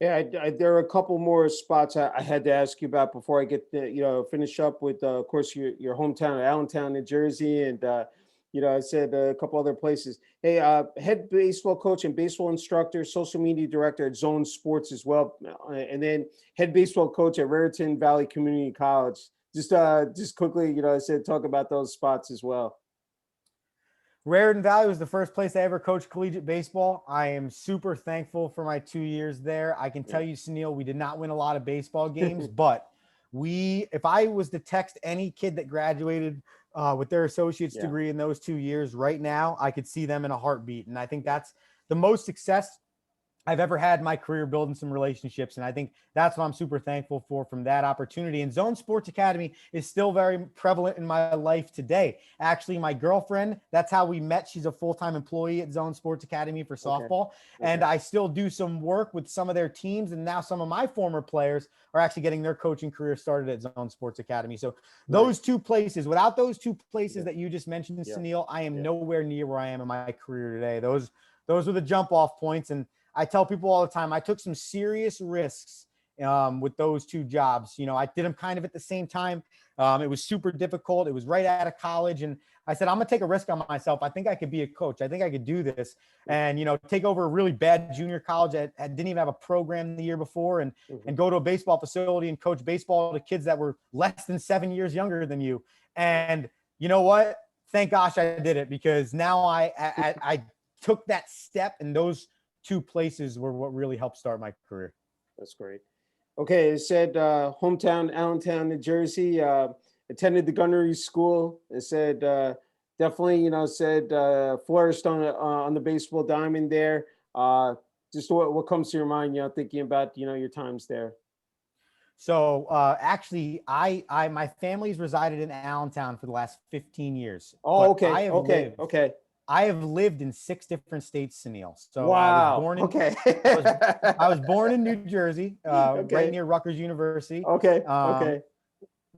B: Yeah, there are a couple more spots I had to ask you about before I get to, finish up with, of course, your hometown of Allentown, New Jersey, and I said a couple other places. Hey, head baseball coach and baseball instructor, social media director at Zone Sports as well, and then head baseball coach at Raritan Valley Community College. Just quickly, I said talk about those spots as well.
A: Raritan Valley was the first place I ever coached collegiate baseball. I am super thankful for my 2 years there. I can tell you, Sunil, we did not win a lot of baseball games, but if I was to text any kid that graduated with their associate's degree in those 2 years right now, I could see them in a heartbeat. And I think that's the most success I've ever had in my career, building some relationships. And I think that's what I'm super thankful for from that opportunity. And Zone Sports Academy is still very prevalent in my life today. Actually, my girlfriend, that's how we met. She's a full-time employee at Zone Sports Academy for softball. Okay. And I still do some work with some of their teams. And now some of my former players are actually getting their coaching career started at Zone Sports Academy. So those two places, without those two places that you just mentioned, Sunil, I am nowhere near where I am in my career today. Those were the jump off points. And I tell people all the time, I took some serious risks with those two jobs. You know, I did them kind of at the same time. It was super difficult. It was right out of college. And I said, I'm going to take a risk on myself. I think I could be a coach. I think I could do this and, you know, take over a really bad junior college that didn't even have a program the year before and go to a baseball facility and coach baseball to kids that were less than 7 years younger than you. And you know what? Thank gosh I did it, because now I took that step, and those two places were what really helped start my career.
B: That's great. Okay, it said hometown, Allentown, New Jersey. Attended the gunnery school. It said definitely, you know, said flourished on the baseball diamond there. Just what comes to your mind, you know, thinking about, you know, your times there?
A: So actually, my family's resided in Allentown for the last 15 years.
B: Oh, okay, okay.
A: I have lived in 6 different states, Sunil. So
B: wow.
A: I was born in New Jersey, right near Rutgers University.
B: Okay.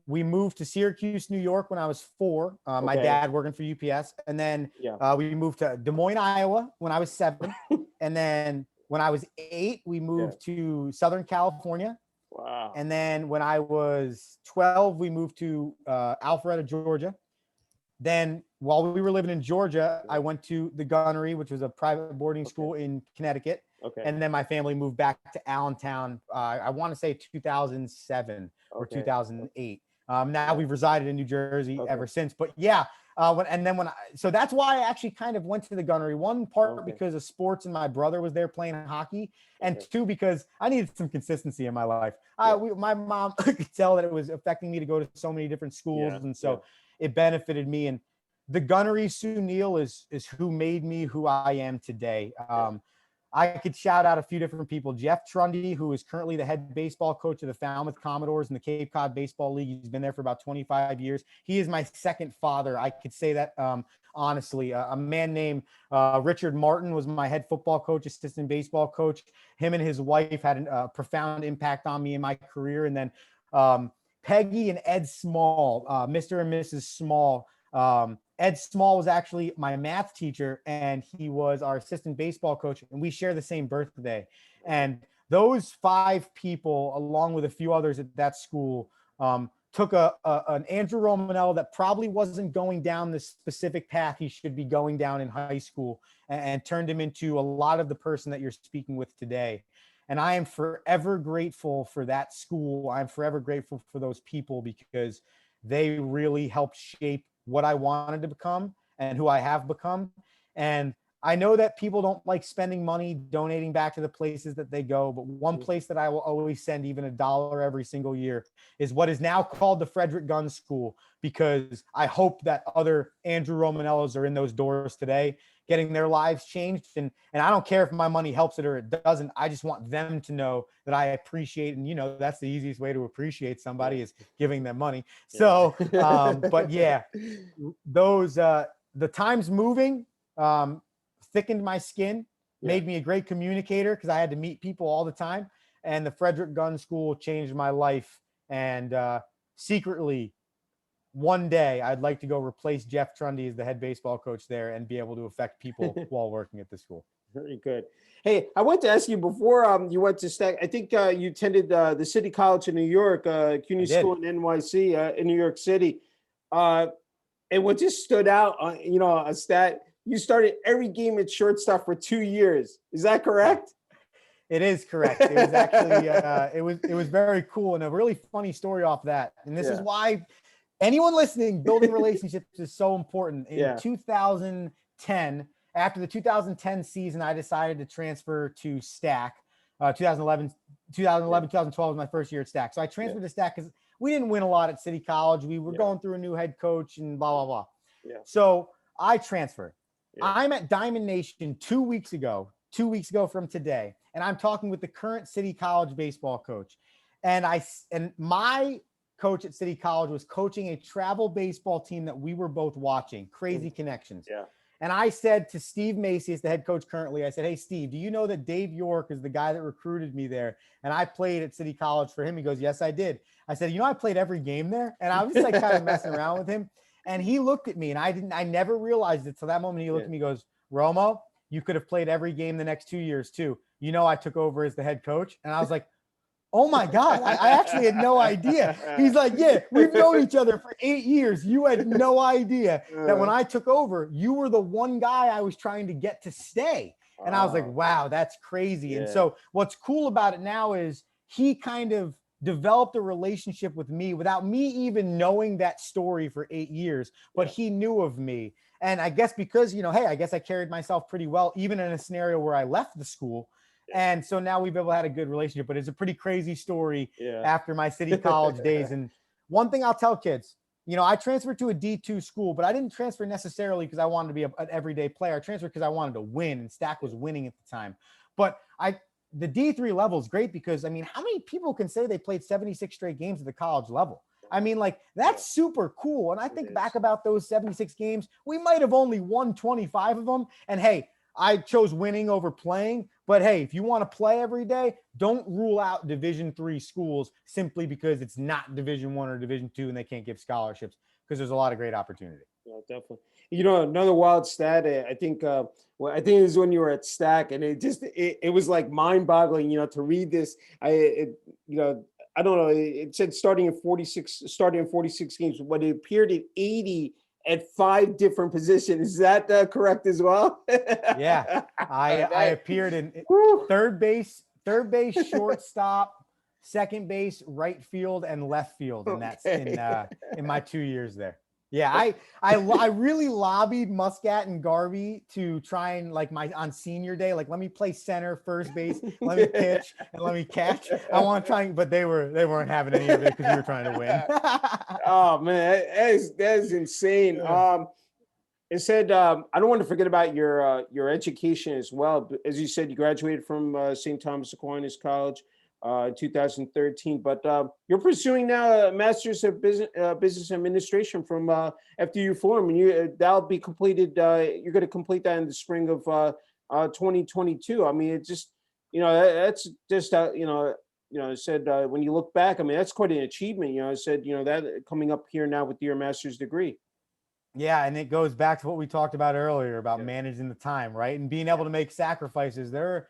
A: We moved to Syracuse, New York when I was 4. My dad working for UPS. And then we moved to Des Moines, Iowa when I was 7. And then when I was 8, we moved to Southern California.
B: Wow.
A: And then when I was 12, we moved to Alpharetta, Georgia. Then while we were living in Georgia, I went to the Gunnery, which was a private boarding school in Connecticut. And then my family moved back to Allentown, I want to say 2007 or 2008. Now we've resided in New Jersey ever since. But yeah, so that's why I actually kind of went to the Gunnery. One part because of sports and my brother was there playing hockey, and 2 because I needed some consistency in my life. My mom could tell that it was affecting me to go to so many different schools, and so it benefited me. And the Gunnery, Sunil, is who made me who I am today. I could shout out a few different people. Jeff Trundy, who is currently the head baseball coach of the Falmouth Commodores in the Cape Cod Baseball League. He's been there for about 25 years. He is my second father. I could say that honestly. A man named Richard Martin was my head football coach, assistant baseball coach. Him and his wife had a profound impact on me in my career. And then Peggy and Ed Small, Mr. and Mrs. Small. Ed Small was actually my math teacher, and he was our assistant baseball coach, and we share the same birthday. And those 5 people, along with a few others at that school, took an Andrew Romanella that probably wasn't going down the specific path he should be going down in high school, and turned him into a lot of the person that you're speaking with today. And I am forever grateful for that school. I'm forever grateful for those people, because they really helped shape what I wanted to become and who I have become. And I know that people don't like spending money donating back to the places that they go, but one place that I will always send even $1 every single year is what is now called the Frederick Gun School, because I hope that other Andrew Romanellas are in those doors today, getting their lives changed. And I don't care if my money helps it or it doesn't. I just want them to know that I appreciate, and, you know, that's the easiest way to appreciate somebody is giving them money. So, but yeah, those, the times moving, thickened my skin, made me a great communicator because I had to meet people all the time. And the Frederick Gun School changed my life. And secretly, one day I'd like to go replace Jeff Trundy as the head baseball coach there and be able to affect people while working at the school.
B: Very good. Hey, I want to ask you before you went to Stack, I think you attended the City College in New York, CUNY School in NYC, in New York City. And what just stood out, you know, a stat, you started every game at shortstop for 2 years. Is that correct?
A: It is correct. It was actually, it was very cool, and a really funny story off that. And this is why anyone listening, building relationships is so important. In 2010, after the 2010 season, I decided to transfer to Stack. 2011, 2012 was my first year at Stack. So I transferred to Stack because we didn't win a lot at City College. We were going through a new head coach and blah, blah, blah. So I transferred. I'm at Diamond Nation 2 weeks ago from today. And I'm talking with the current City College baseball coach. And my coach at City College was coaching a travel baseball team that we were both watching. Crazy connections. And I said to Steve Macy, as the head coach currently, I said, hey, Steve, do you know that Dave York is the guy that recruited me there? And I played at City College for him. He goes, yes, I did. I said, you know, I played every game there. And I was just like kind of messing around with him. And he looked at me, and I never realized it. So that moment he looked at me, goes, Romo, you could have played every game the next 2 years too. I took over as the head coach. And I was like, oh my God, I actually had no idea. He's like, yeah, we've known each other for 8 years. You had no idea that when I took over, you were the one guy I was trying to get to stay. And I was like, wow, that's crazy.
B: Yeah.
A: And so what's cool about it now is he kind of developed a relationship with me without me even knowing that story for 8 years, but he knew of me. And I guess because, hey, I guess I carried myself pretty well, even in a scenario where I left the school. And so now we've had a good relationship, but it's a pretty crazy story after my city college days. And one thing I'll tell kids, I transferred to a D2 school, but I didn't transfer necessarily because I wanted to be an everyday player. I transferred because I wanted to win, and Stack was winning at the time. But the D3 level is great because, how many people can say they played 76 straight games at the college level? That's super cool. And I think back about those 76 games, we might have only won 25 of them. And hey, I chose winning over playing, but hey, if you want to play every day, don't rule out Division III schools simply because it's not Division I or Division II and they can't give scholarships, because there's a lot of great opportunity.
B: Yeah, definitely. Another wild stat. I think it was when you were at Stack, and it was like mind-boggling. To read this, I don't know. It said starting in 46 games, but it appeared at 80 at 5 different positions. Is that correct as well?
A: Yeah, I appeared in third base, shortstop, second base, right field, and left field, and that's in my 2 years there. Yeah, I really lobbied Muscat and Garvey to try and on senior day, let me play center, first base, let me pitch, and let me catch. I want to try, but they weren't having any of it because we were trying to win.
B: Oh man, that is insane. Yeah. It said I don't want to forget about your education as well. As you said, you graduated from St. Thomas Aquinas College in 2013, but you're pursuing now a Master's of Business Administration from FDU Forum, and that'll be completed. You're going to complete that in the spring of 2022. It just that's just it said when you look back, that's quite an achievement. It said that coming up here now with your master's degree.
A: Yeah, and it goes back to what we talked about earlier about managing the time, right? And being able to make sacrifices. There are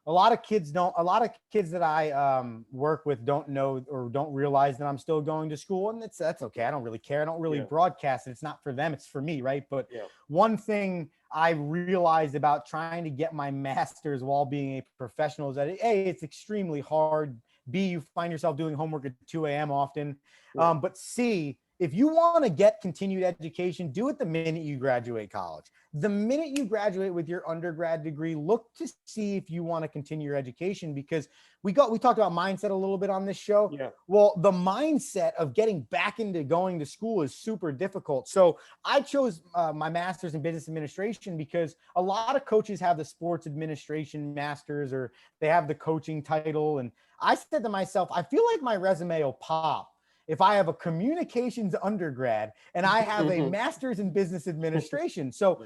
A: a lot of kids that I work with don't know or don't realize that I'm still going to school, and that's okay. I don't really care. I don't really broadcast it. It's not for them, it's for me, right? But one thing I realized about trying to get my master's while being a professional is that A, it's extremely hard. B, you find yourself doing homework at 2 a.m. often. But C, if you want to get continued education, do it the minute you graduate college. The minute you graduate with your undergrad degree, look to see if you want to continue your education, because we talked about mindset a little bit on this show.
B: Yeah.
A: Well, the mindset of getting back into going to school is super difficult. So I chose my master's in business administration because a lot of coaches have the sports administration masters, or they have the coaching title. And I said to myself, I feel like my resume will pop if I have a communications undergrad and I have a master's in business administration. So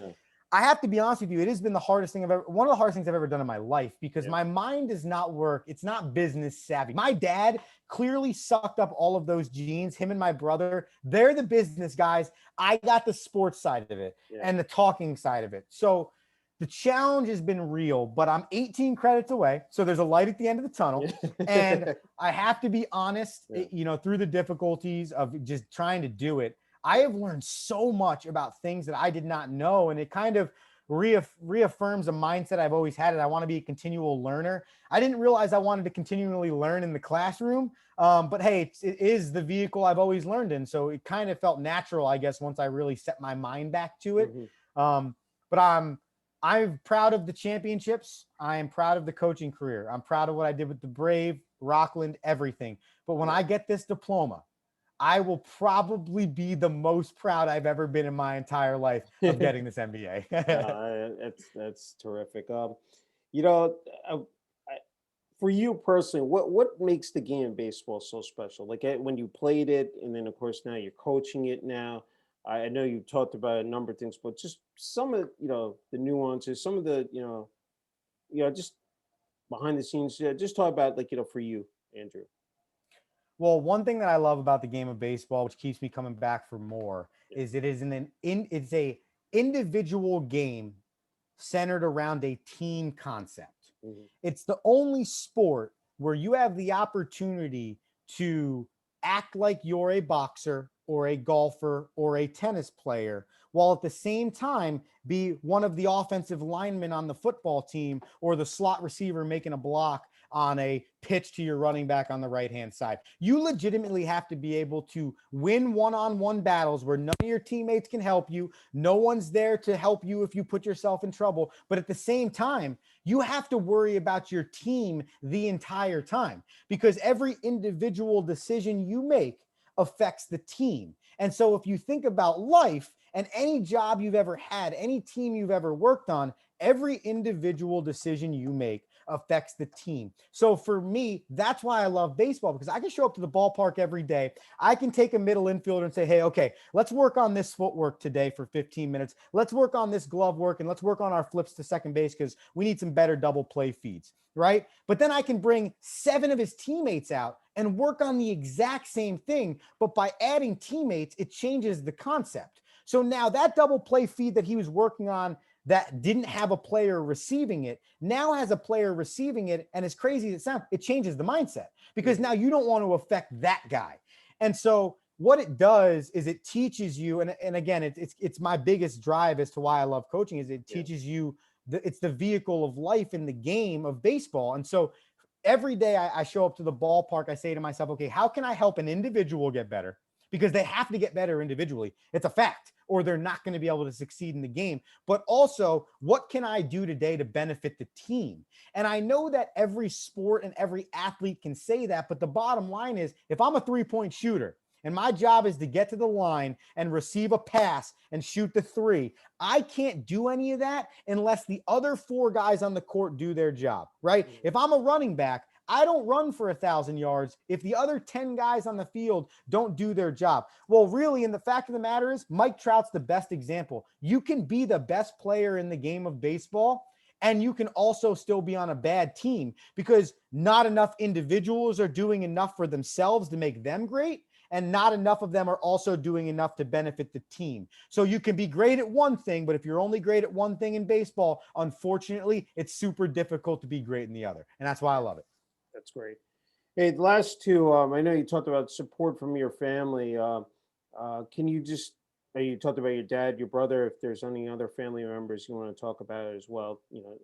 A: I have to be honest with you, it has been one of the hardest things I've ever done in my life, because my mind does not work. It's not business savvy. My dad clearly sucked up all of those genes, him and my brother. They're the business guys. I got the sports side of it and the talking side of it. So the challenge has been real, but I'm 18 credits away. So there's a light at the end of the tunnel. And I have to be honest, through the difficulties of just trying to do it, I have learned so much about things that I did not know. And it kind of reaffirms a mindset I've always had. And I want to be a continual learner. I didn't realize I wanted to continually learn in the classroom. But hey, it is the vehicle I've always learned in. So it kind of felt natural, I guess, once I really set my mind back to it. But I'm proud of the championships. I am proud of the coaching career. I'm proud of what I did with the Brave, Rockland, everything. But when I get this diploma, I will probably be the most proud I've ever been in my entire life of getting this MBA.
B: That's terrific. For you personally, what makes the game of baseball so special? Like when you played it, and then of course now you're coaching it now. I know you talked about a number of things, but just some of the nuances, some of the just behind the scenes. Just talk about for you, Andrew.
A: Well, one thing that I love about the game of baseball, which keeps me coming back for more, is it's a individual game centered around a team concept. It's the only sport where you have the opportunity to act like you're a boxer or a golfer or a tennis player, while at the same time be one of the offensive linemen on the football team or the slot receiver making a block on a pitch to your running back on the right hand side. You legitimately have to be able to win one-on-one battles where none of your teammates can help you. No one's there to help you if you put yourself in trouble. But at the same time, you have to worry about your team the entire time, because every individual decision you make affects the team. And so if you think about life and any job you've ever had, any team you've ever worked on, every individual decision you make affects the team. So for me, that's why I love baseball, because I can show up to the ballpark every day. I can take a middle infielder and say, hey, okay, let's work on this footwork today for 15 minutes. Let's work on this glove work, and let's work on our flips to second base because we need some better double play feeds, right? But then I can bring 7 of his teammates out and work on the exact same thing. But by adding teammates, it changes the concept. So now that double play feed that he was working on that didn't have a player receiving it now has a player receiving it. And as crazy as it sounds, it changes the mindset, because now you don't want to affect that guy. And so what it does is it teaches you, and again, it's my biggest drive as to why I love coaching, is it teaches you it's the vehicle of life in the game of baseball. And so every day I show up to the ballpark, I say to myself, okay, how can I help an individual get better? Because they have to get better individually. It's a fact, or they're not going to be able to succeed in the game. But also, what can I do today to benefit the team? And I know that every sport and every athlete can say that, but the bottom line is, if I'm a three-point shooter and my job is to get to the line and receive a pass and shoot the three, I can't do any of that unless the other 4 guys on the court do their job, right? If I'm a running back, I don't run for 1,000 yards if the other 10 guys on the field don't do their job. Well, really, and the fact of the matter is, Mike Trout's the best example. You can be the best player in the game of baseball, and you can also still be on a bad team, because not enough individuals are doing enough for themselves to make them great, and not enough of them are also doing enough to benefit the team. So you can be great at one thing, but if you're only great at one thing in baseball, unfortunately, it's super difficult to be great in the other. And that's why I love it.
B: That's great. Hey, the last two, I know you talked about support from your family. Can you just, you talked about your dad, your brother, if there's any other family members you want to talk about as well,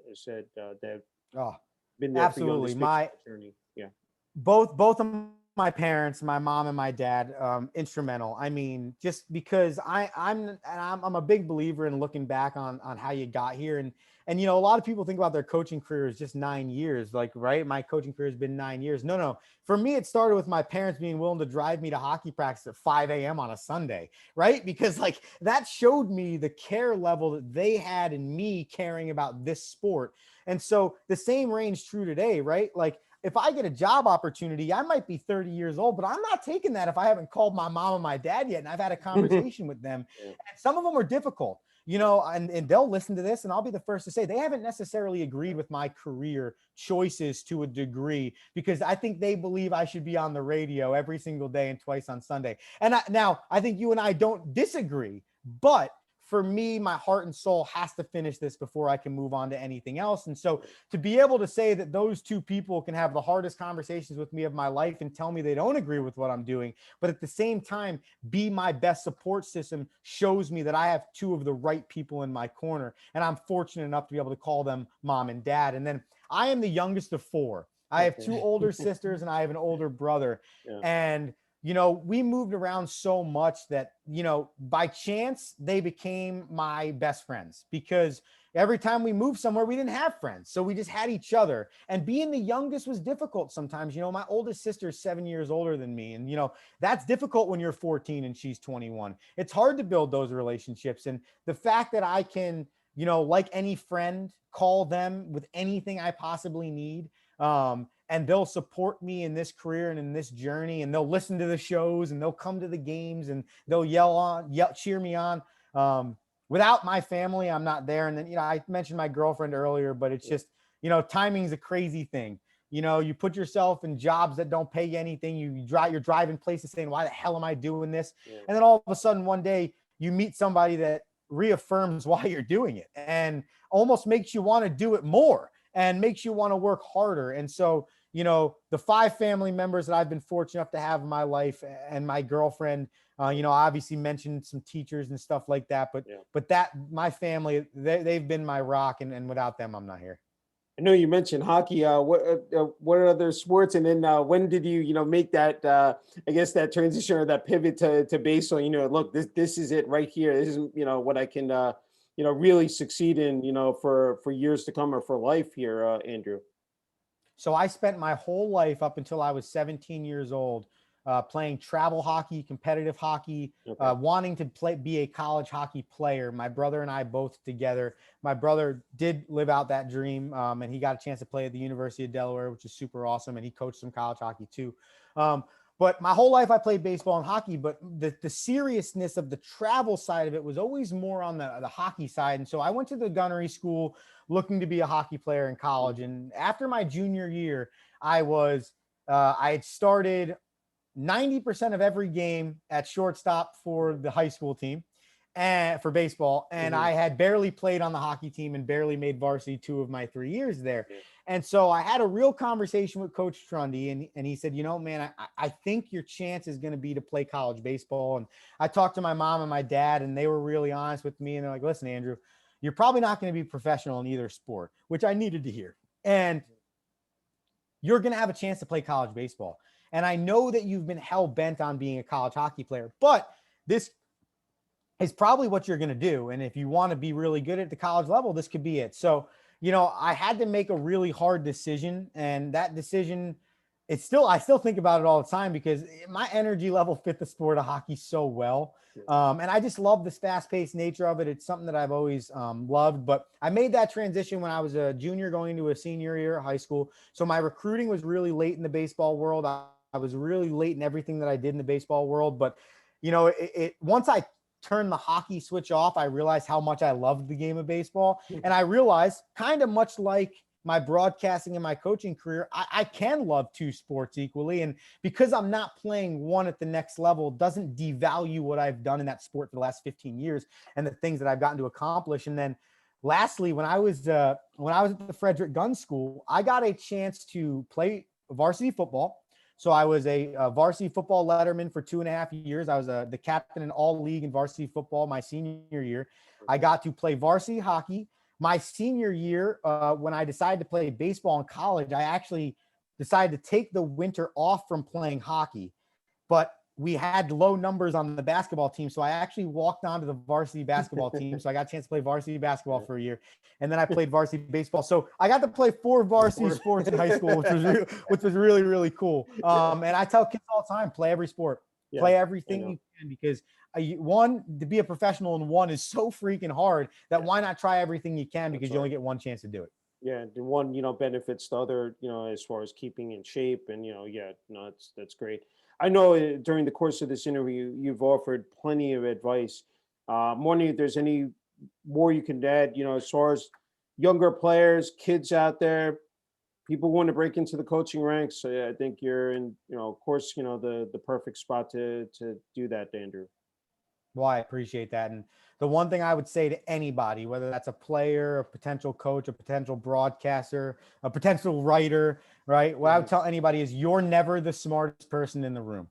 B: as said, they've
A: Oh,
B: been there for you on
A: absolutely.
B: this baseball journey. Yeah.
A: Both of my parents, my mom and my dad, instrumental. I mean, just because I'm a big believer in looking back on how you got here. And a lot of people think about their coaching career as just 9 years, like, right? My coaching career has been 9 years. No. For me, it started with my parents being willing to drive me to hockey practice at 5 a.m. on a Sunday, right? Because like that showed me the care level that they had in me caring about this sport. And so the same reigns true today, right? Like, if I get a job opportunity, I might be 30 years old, but I'm not taking that if I haven't called my mom and my dad yet and I've had a conversation with them. And some of them are difficult, and they'll listen to this, and I'll be the first to say they haven't necessarily agreed with my career choices to a degree, because I think they believe I should be on the radio every single day and twice on Sunday. And now I think you and I don't disagree, but for me, my heart and soul has to finish this before I can move on to anything else. And so to be able to say that those two people can have the hardest conversations with me of my life and tell me they don't agree with what I'm doing, but at the same time, be my best support system, shows me that I have 2 of the right people in my corner. And I'm fortunate enough to be able to call them mom and dad. And then I am the youngest of 4. I have 2 older sisters and I have an older brother.
B: Yeah.
A: And we moved around so much that, by chance, they became my best friends, because every time we moved somewhere, we didn't have friends. So we just had each other. And being the youngest was difficult sometimes. My oldest sister is 7 years older than me. And, that's difficult when you're 14 and she's 21. It's hard to build those relationships. And the fact that I can, like any friend, call them with anything I possibly need, and they'll support me in this career and in this journey, and they'll listen to the shows and they'll come to the games and they'll cheer me on. Without my family, I'm not there. And then, I mentioned my girlfriend earlier, but it's just, timing's a crazy thing. You put yourself in jobs that don't pay you anything. You're driving places saying, why the hell am I doing this? Yeah. And then all of a sudden one day you meet somebody that reaffirms why you're doing it and almost makes you want to do it more. and makes you want to work harder. And so, you know, the 5 family members that I've been fortunate enough to have in my life and my girlfriend, you know, I obviously mentioned some teachers and stuff like that, but that my family, they've been my rock, and without them, I'm not here.
B: I know you mentioned hockey. What other sports? And then when did you, make that, I guess that transition or that pivot to baseball? Look, this is it right here. This is, what I can, really succeed in, for years to come or for life here, Andrew.
A: So I spent my whole life up until I was 17 years old playing travel hockey, competitive hockey,
B: Okay.
A: wanting to be a college hockey player. My brother and I both together. My brother did live out that dream, and he got a chance to play at the University of Delaware, which is super awesome, and he coached some college hockey too. But my whole life I played baseball and hockey, but the seriousness of the travel side of it was always more on the hockey side. And so I went to the gunnery school looking to be a hockey player in college. And after my junior year, I had started 90% of every game at shortstop for the high school team and for baseball. And I had barely played on the hockey team and barely made varsity 2 of my 3 years there. And so I had a real conversation with Coach Trundy, and he said, man, I think your chance is going to be to play college baseball. And I talked to my mom and my dad, and they were really honest with me. And they're like, listen, Andrew, you're probably not going to be professional in either sport, which I needed to hear. And you're going to have a chance to play college baseball. And I know that you've been hell bent on being a college hockey player, but this is probably what you're going to do. And if you want to be really good at the college level, this could be it. So, I had to make a really hard decision, and that decision, I still think about it all the time because my energy level fit the sport of hockey so well. And I just love this fast-paced nature of it. It's something that I've always loved, but I made that transition when I was a junior going into a senior year of high school. So my recruiting was really late in the baseball world. I was really late in everything that I did in the baseball world, but once I turned the hockey switch off, I realized how much I loved the game of baseball. And I realized, kind of much like my broadcasting and my coaching career, I can love 2 sports equally. And because I'm not playing one at the next level doesn't devalue what I've done in that sport for the last 15 years and the things that I've gotten to accomplish. And then lastly, when I was at the Frederick Gun School, I got a chance to play varsity football. So I was a varsity football letterman for 2.5 years. I was the captain in all league in varsity football my senior year. I got to play varsity hockey. My senior year, when I decided to play baseball in college, I actually decided to take the winter off from playing hockey. But we had low numbers on the basketball team. So I actually walked onto the varsity basketball team. So I got a chance to play varsity basketball for a year. And then I played varsity baseball. So I got to play 4 varsity sports in high school, which was really, really cool. And I tell kids all the time, play every sport, play everything you can, because one, to be a professional in one is so freaking hard that why not try everything you can, because you only get one chance to do it.
B: Yeah, the one, benefits the other, as far as keeping in shape and, that's great. I know during the course of this interview, you've offered plenty of advice. I'm wondering if there's any more you can add, as far as younger players, kids out there, people want to break into the coaching ranks. So I think you're in, of course, the perfect spot to do that, Andrew.
A: Well, I appreciate that. And the one thing I would say to anybody, whether that's a player, a potential coach, a potential broadcaster, a potential writer, right? What I would tell anybody is you're never the smartest person in the room.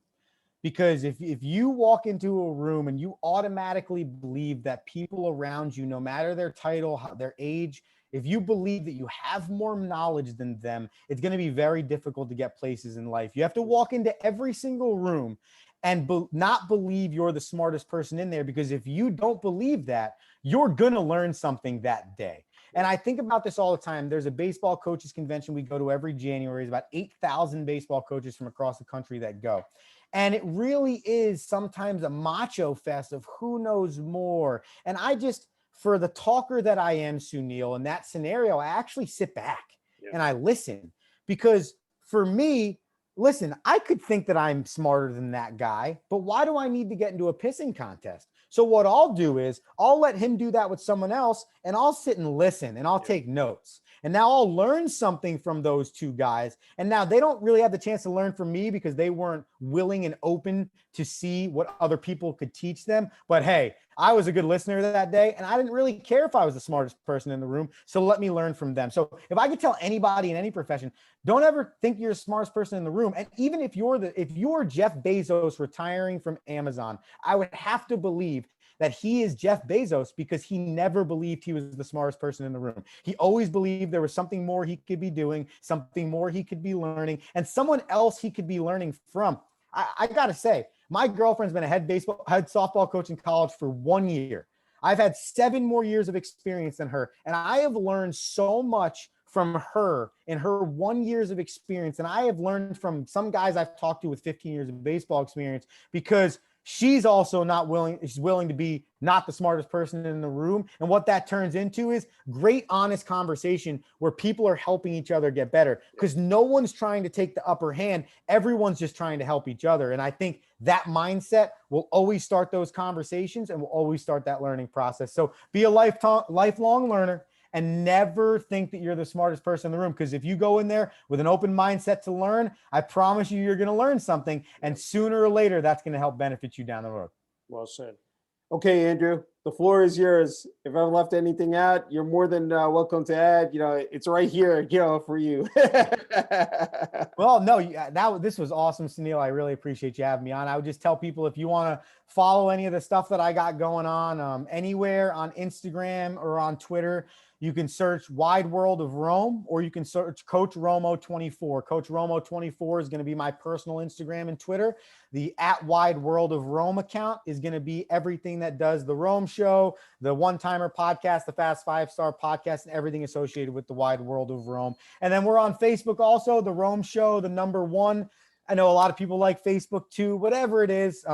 A: Because if you walk into a room and you automatically believe that people around you, no matter their title, their age, if you believe that you have more knowledge than them, it's going to be very difficult to get places in life. You have to walk into every single room and not believe you're the smartest person in there, because if you don't believe that, you're going to learn something that day. And I think about this all the time. There's a baseball coaches convention we go to every January. There's about 8,000 baseball coaches from across the country that go. And it really is sometimes a macho fest of who knows more. And for the talker that I am, Sunil, in that scenario, I actually sit back and I listen, because for me, listen, I could think that I'm smarter than that guy, but why do I need to get into a pissing contest? So what I'll do is I'll let him do that with someone else, and I'll sit and listen, and I'll take notes. And now I'll learn something from those two guys. And now they don't really have the chance to learn from me because they weren't willing and open to see what other people could teach them. But hey, I was a good listener that day, and I didn't really care if I was the smartest person in the room. So let me learn from them. So if I could tell anybody in any profession, don't ever think you're the smartest person in the room. And even if you're Jeff Bezos retiring from Amazon, I would have to believe that he is Jeff Bezos because he never believed he was the smartest person in the room. He always believed there was something more he could be doing, something more he could be learning, and someone else he could be learning from. I got to say, my girlfriend's been a head softball coach in college for 1 year. I've had 7 more years of experience than her, and I have learned so much from her in her 1 year of experience. And I have learned from some guys I've talked to with 15 years of baseball experience because she's also she's willing to be not the smartest person in the room. And what that turns into is great, honest conversation where people are helping each other get better because no one's trying to take the upper hand. Everyone's just trying to help each other. And I think that mindset will always start those conversations and will always start that learning process. So be a lifelong learner. And never think that you're the smartest person in the room. Because if you go in there with an open mindset to learn, I promise you're going to learn something. And sooner or later, that's going to help benefit you down the road.
B: Well said. Okay, Andrew, the floor is yours. If I've left anything out, you're more than welcome to add. It's right here, for you.
A: Well, no, this was awesome, Sunil. I really appreciate you having me on. I would just tell people if you want to follow any of the stuff that I got going on anywhere on Instagram or on Twitter, you can search Wide World of Rome, or you can search Coach Romo 24. Coach Romo 24 is going to be my personal Instagram and Twitter. The @Wide World of Rome account is going to be everything that does the Rome Show, the One Timer podcast, the Fast 5-Star podcast, and everything associated with the Wide World of Rome. And then we're on Facebook also, the Rome Show, the #1. I know a lot of people like Facebook too, whatever it is.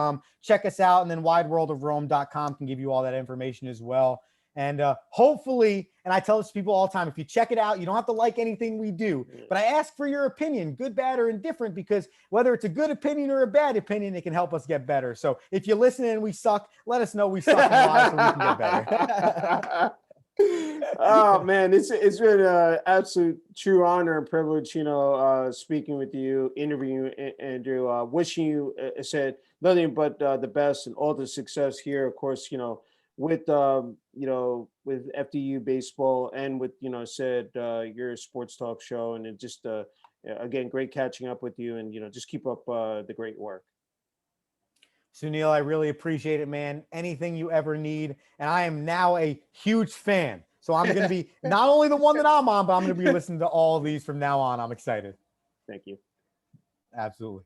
A: Check us out. And then wideworldofrome.com can give you all that information as well. And hopefully, and I tell this to people all the time, if you check it out, you don't have to like anything we do, but I ask for your opinion, good, bad, or indifferent, because whether it's a good opinion or a bad opinion, it can help us get better. So if you listen and we suck, let us know we suck and why so we can get better.
B: Oh man, it's been an absolute true honor and privilege, speaking with you, interviewing you, Andrew. Wishing you, I said, nothing but the best and all the success here. Of course, with with FDU baseball and with your sports talk show, and it just again, great catching up with you, and just keep up the great work.
A: Sunil, I really appreciate it, man. Anything you ever need. And I am now a huge fan. So I'm going to be not only the one that I'm on, but I'm going to be listening to all of these from now on. I'm excited.
B: Thank you.
A: Absolutely.